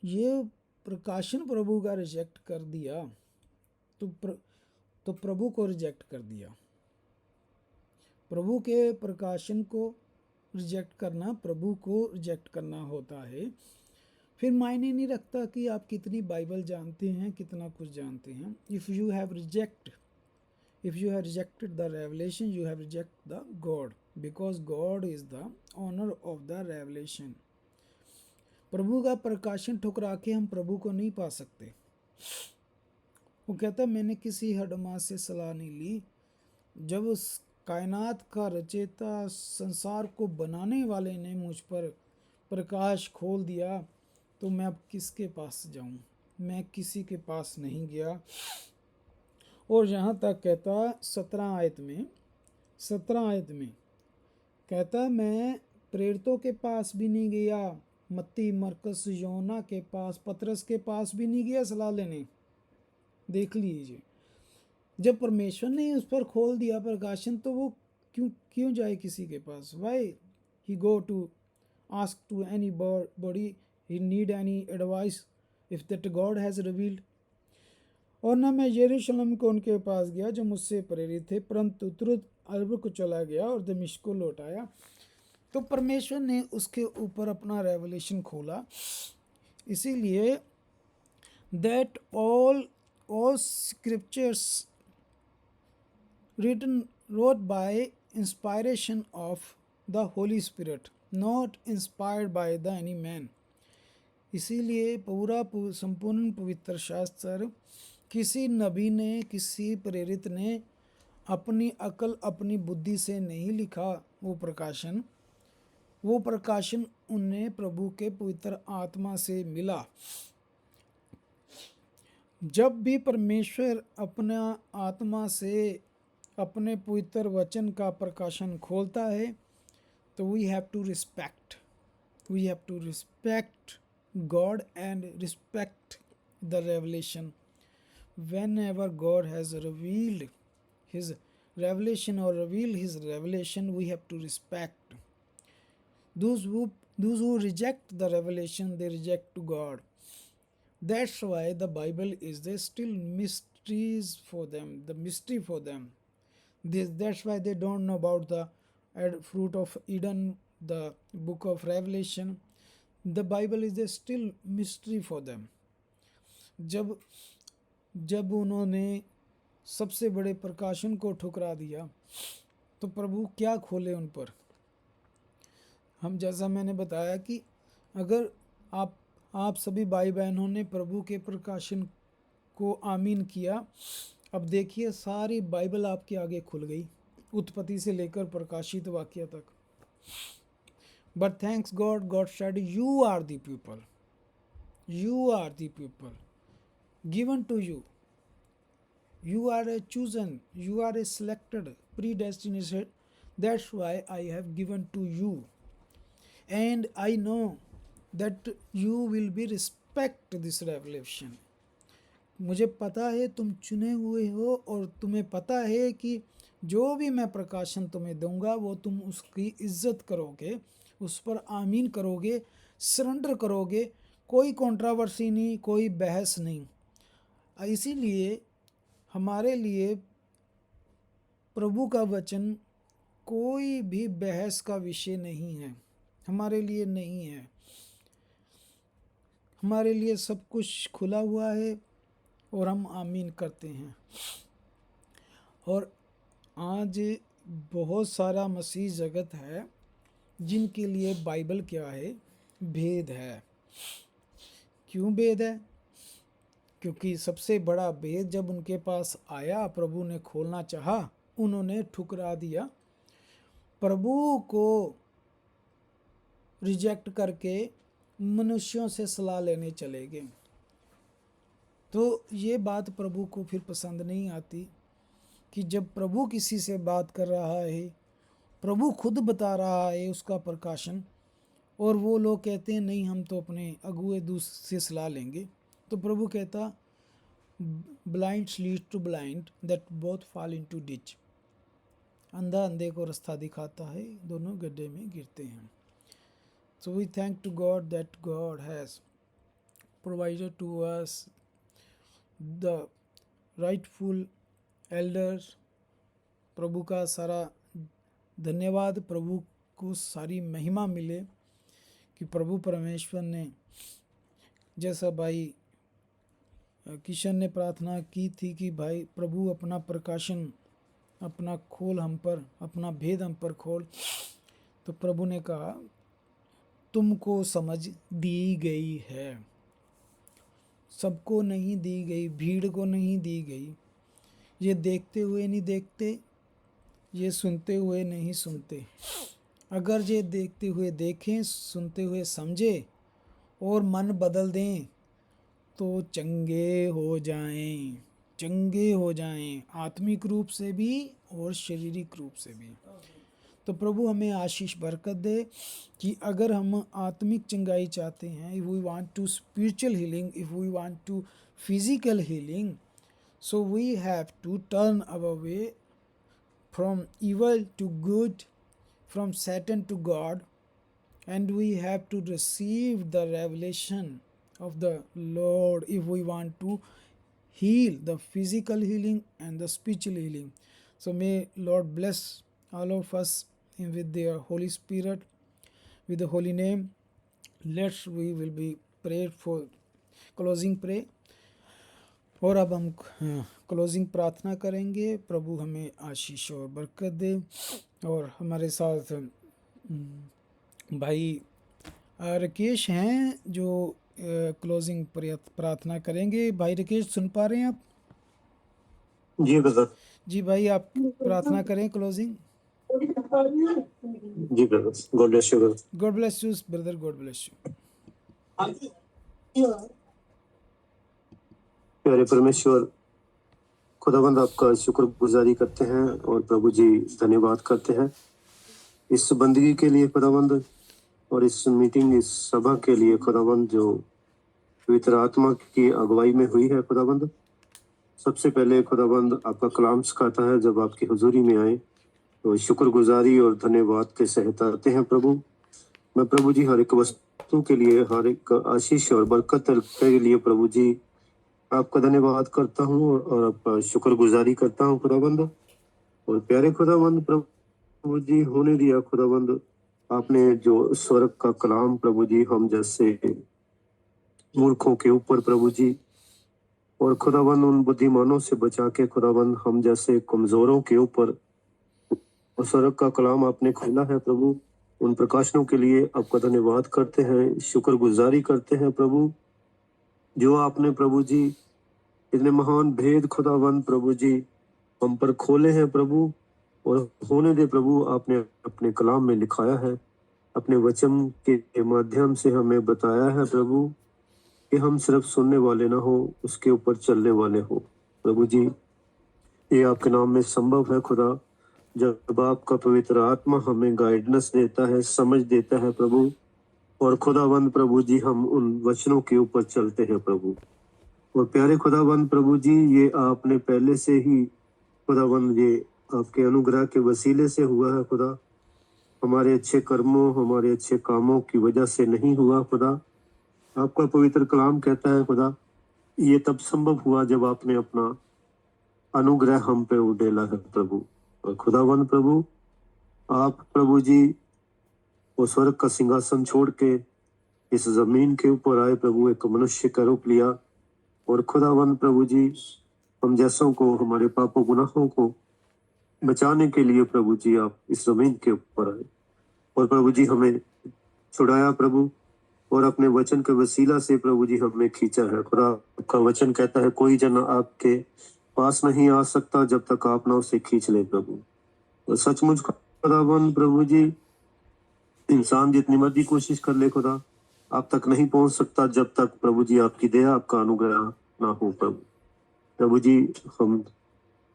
ये प्रकाशन प्रभु का रिजेक्ट कर दिया तो प्रभु को रिजेक्ट कर दिया। प्रभु के प्रकाशन को रिजेक्ट करना प्रभु को रिजेक्ट करना होता है। फिर मायने नहीं रखता कि आप कितनी बाइबल जानते हैं, कितना कुछ जानते हैं। If you have rejected the revelation, you have reject the God, because God is the owner of the revelation. प्रभु का प्रकाशन ठुकरा के हम प्रभु को नहीं पा सकते। वो कहता मैंने किसी हडमा से सलाह नहीं ली। जब उस कायनात का रचयिता, संसार को बनाने वाले ने मुझ पर प्रकाश खोल दिया, तो मैं अब किसके पास जाऊं? मैं किसी के पास नहीं गया। और यहाँ तक कहता 17 आयत में कहता मैं प्रेरितों के पास भी नहीं गया, मत्ती, मरकस, योना के पास, पतरस के पास भी नहीं गया सलाह लेने। देख लीजिए, जब परमेश्वर ने उस पर खोल दिया प्रकाशन, तो वो क्यों जाए किसी के पास? Why he go to ask to anybody he need any advice if that God has revealed. और ना मैं यरूशलेम को उनके पास गया जो मुझसे प्रेरित थे, परंतु तुरंत अरब को चला गया और दमिश्क को लौट आया। तो परमेश्वर ने उसके ऊपर अपना रेवलेशन खोला। इसीलिए that all scriptures wrote by inspiration of the Holy Spirit, not inspired by the any man। इसीलिए पूरा संपूर्ण पवित्र शास्त्र किसी नबी ने, किसी प्रेरित ने अपनी अकल, अपनी बुद्धि से नहीं लिखा। वो प्रकाशन उन्हें प्रभु के पवित्र आत्मा से मिला। जब भी परमेश्वर अपना आत्मा से अपने पवित्र वचन का प्रकाशन खोलता है, तो we have to respect God and respect the revelation. Whenever God has revealed his revelation or revealed his revelation, we have to respect. Those who reject the revelation, they reject to God. That's why the Bible is there still mysteries for them, the mystery for them. That's why they don't know about the fruit of Eden, the book of Revelation. The Bible is there still mystery for them. जब उन्होंने सबसे बड़े प्रकाशन को ठुकरा दिया तो प्रभु क्या खोले उन पर। हम जैसा मैंने बताया कि अगर आप सभी भाई बहनों ने प्रभु के प्रकाशन को आमीन किया, अब देखिए सारी बाइबल आपके आगे खुल गई, उत्पत्ति से लेकर प्रकाशित वाक्य तक। But thanks God, God said you are the people, you are the people given to you. You are a chosen, you are a selected, predestinated. That's why I have given to you. And I know that you will be respect this revelation. मुझे पता है तुम चुने हुए हो और तुम्हें पता है कि जो भी मैं प्रकाशन तुम्हें दूंगा वो तुम उसकी इज्जत करोगे, उस पर आमीन करोगे, सरेंडर करोगे, कोई कंट्रोवर्सी नहीं, कोई बहस नहीं। इसीलिए हमारे लिए प्रभु का वचन कोई भी बहस का विषय नहीं है, हमारे लिए नहीं है। हमारे लिए सब कुछ खुला हुआ है और हम आमीन करते हैं। और आज बहुत सारा मसीह जगत है जिनके लिए बाइबल क्या है, भेद है। क्यों भेद है? क्योंकि सबसे बड़ा भेद जब उनके पास आया, प्रभु ने खोलना चाहा, उन्होंने ठुकरा दिया, प्रभु को रिजेक्ट करके मनुष्यों से सलाह लेने चले गए। तो ये बात प्रभु को फिर पसंद नहीं आती कि जब प्रभु किसी से बात कर रहा है, प्रभु खुद बता रहा है उसका प्रकाशन, और वो लोग कहते हैं नहीं हम तो अपने अगुए दूसरे से सलाह लेंगे। तो प्रभु कहता blind lead to blind that both fall into ditch. अंधा अंधे को रास्ता दिखाता है, दोनों गड्ढे में गिरते हैं। So we thank to God that God has provided to us the rightful elders. प्रभु का सारा धन्यवाद, प्रभु को सारी महिमा मिले कि प्रभु परमेश्वर ने, जैसा भाई किशन ने प्रार्थना की थी कि भाई प्रभु अपना प्रकाशन, अपना खोल हम पर, अपना भेद हम पर खोल, तो प्रभु ने कहा तुमको समझ दी गई है, सबको नहीं दी गई, भीड़ को नहीं दी गई। ये देखते हुए नहीं देखते, ये सुनते हुए नहीं सुनते। अगर ये देखते हुए देखें, सुनते हुए समझे और मन बदल दें तो चंगे हो जाएं, चंगे हो जाएं, आत्मिक रूप से भी और शारीरिक रूप से भी। तो प्रभु हमें आशीष बरकत दे कि अगर हम आत्मिक चंगाई चाहते हैं, if we want to spiritual healing, if we want to physical healing, so we have to turn our way from evil to good, from Satan to God, and we have to receive the revelation of the Lord if we want to heal, the physical healing and the spiritual healing. So may Lord bless all of us with their Holy Spirit, with the holy name. We will be prayed for closing pray. और अब हम closing प्रार्थना करेंगे। प्रभु हमें आशीष और बरकत दे। और हमारे साथ भाई राकेश हैं जो क्लोजिंग प्रार्थना करेंगे। भाई राकेश सुन पा रहे हैं आप? जी ब्रदर। जी भाई आप प्रार्थना करें क्लोजिंग। जी brother, God bless you brother. God bless you brother, God bless you. प्यारे परमेश्वर खुदावंद, आपका शुक्रगुजारी करते हैं और प्रभु जी धन्यवाद करते हैं इस बंदगी के लिए खुदावंद, और इस मीटिंग, इस सभा के लिए खुदावंद, जो पवित्र आत्मा की अगुवाई में हुई है खुदाबंद। सबसे पहले खुदाबंद आपका कलाम सिखाता है, जब आपकी हुजूरी में आए तो शुक्रगुजारी और धन्यवाद के सहित आते हैं प्रभु। मैं प्रभु जी हर एक वस्तु के लिए, हर एक आशीष और बरकत के लिए प्रभु जी आपका धन्यवाद करता हूँ और आपका शुक्रगुजारी करता हूँ खुदाबंद। और प्यारे खुदाबंद प्रभु जी, होने दिया खुदाबंद आपने जो स्वर्ग का कलाम प्रभु जी हम जैसे मूर्खों के ऊपर प्रभु जी, और खुदाबंद उन बुद्धिमानों से बचा के खुदाबंद हम जैसे कमजोरों के ऊपर स्वर्ग का कलाम आपने खोला है प्रभु। उन प्रकाशनों के लिए आपका धन्यवाद करते हैं, शुक्रगुजारी करते हैं प्रभु, जो आपने प्रभु जी इतने महान भेद खुदाबंद प्रभु जी हम पर खोले हैं प्रभु। और होने दे प्रभु, आपने अपने कलाम में लिखाया है, अपने वचन के माध्यम से हमें बताया है प्रभु कि हम सिर्फ सुनने वाले ना हो, उसके ऊपर चलने वाले हो प्रभु जी। ये आपके नाम में संभव है खुदा, जब आपका पवित्र आत्मा हमें गाइडेंस देता है, समझ देता है प्रभु, और खुदाबंद प्रभु जी हम उन वचनों के ऊपर चलते हैं प्रभु। और प्यारे खुदाबंद प्रभु जी, ये आपने पहले से ही खुदाबंद ये आपके अनुग्रह के वसीले से हुआ है खुदा, हमारे अच्छे कर्मों, हमारे अच्छे कामों की वजह से नहीं हुआ खुदा। आपका पवित्र कलाम कहता है खुदा, ये तब संभव हुआ जब आपने अपना अनुग्रह हम पे उड़ेला है प्रभु। और खुदावंद प्रभु, आप प्रभु जी वो स्वर्ग का सिंहासन छोड़ के इस जमीन के ऊपर आए प्रभु, एक मनुष्य का रूप लिया, और खुदावंद प्रभु जी हम जैसों को, हमारे पापों गुनाहों को बचाने के लिए प्रभु जी आप इस जमीन के ऊपर आए, और प्रभु जी हमें छुड़ाया प्रभु, और अपने वचन के वसीला से प्रभु जी हमें खींचा है खुदा। आपका वचन कहता है, कोई जन आपके पास नहीं आ सकता जब तक आप ना उसे खींच ले प्रभु। और सचमुच खुदावन प्रभु जी, इंसान जितनी मर्जी कोशिश कर ले खुदा, आप तक नहीं पहुंच सकता जब तक प्रभु जी आपकी दया, आपका अनुग्रह ना हो प्रभु। प्रभु जी हम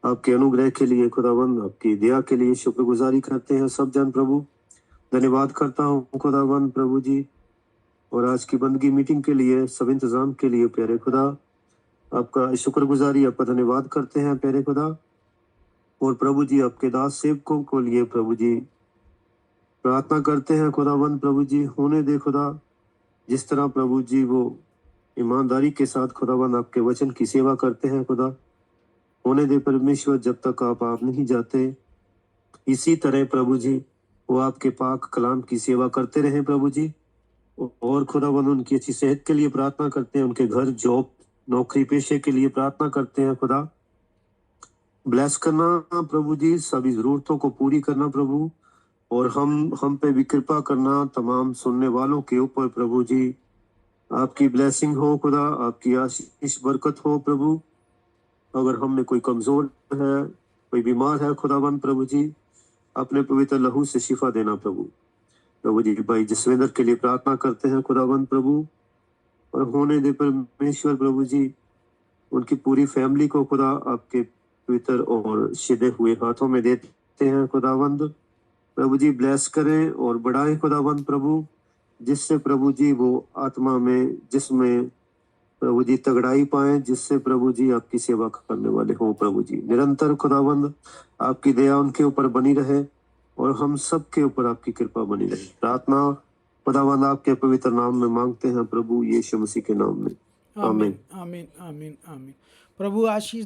आपके अनुग्रह के लिए खुदावन, आपकी दया के लिए शुक्रगुजारी करते हैं सब जन प्रभु। धन्यवाद करता हूँ खुदावन प्रभु जी, और आज की बंदगी मीटिंग के लिए, सब इंतजाम के लिए प्यारे खुदा आपका शुक्रगुजारी, आपका धन्यवाद करते हैं प्यारे खुदा। और प्रभु जी आपके दास सेवकों को लिए प्रभु जी प्रार्थना करते हैं खुदावंद प्रभु जी, होने दे खुदा, जिस तरह प्रभु जी वो ईमानदारी के साथ खुदावंद आपके वचन की सेवा करते हैं खुदा, होने दे परमेश्वर, जब तक आप नहीं जाते, इसी तरह प्रभु जी वो आपके पाक कलाम की सेवा करते रहे प्रभु जी। और खुदावंद उनकी अच्छी सेहत के लिए प्रार्थना करते हैं, उनके घर, जॉब, नौकरी पेशे के लिए प्रार्थना करते हैं खुदा। ब्लेस करना प्रभु जी, सभी जरूरतों को पूरी करना प्रभु, और हम पे भी कृपा करना, तमाम सुनने वालों के ऊपर प्रभु जी आपकी ब्लेसिंग हो खुदा, आपकी आशीष बरकत हो प्रभु। अगर हम में कोई कमजोर है, कोई बीमार है खुदावंद प्रभु जी, अपने पवित्र लहू से शिफा देना प्रभु। प्रभु जी भाई जसविंदर के लिए प्रार्थना करते हैं खुदावंद प्रभु, और होने दे परमेश्वर प्रभु जी उनकी पूरी फैमिली को खुदा आपके पवित्र और सीधे हुए हाथों में देते हैं खुदावंद प्रभु जी। ब्लेस करें और बढ़ाएं खुदावंद प्रभु, जिससे प्रभु जी वो आत्मा में, जिसमें प्रभु जी तगड़ाई पाए, जिससे प्रभु जी आपकी सेवा करने वाले हो प्रभु जी। निरंतर खुदावंद आपकी दया उनके ऊपर बनी रहे, और हम सब के ऊपर आपकी कृपा बनी रहे। प्रार्थना खुदावंद आपके पवित्र नाम में मांगते हैं प्रभु, यीशु मसीह के नाम में, आमीन। आमीन आमीन आमीन आमीन। प्रभु आशीष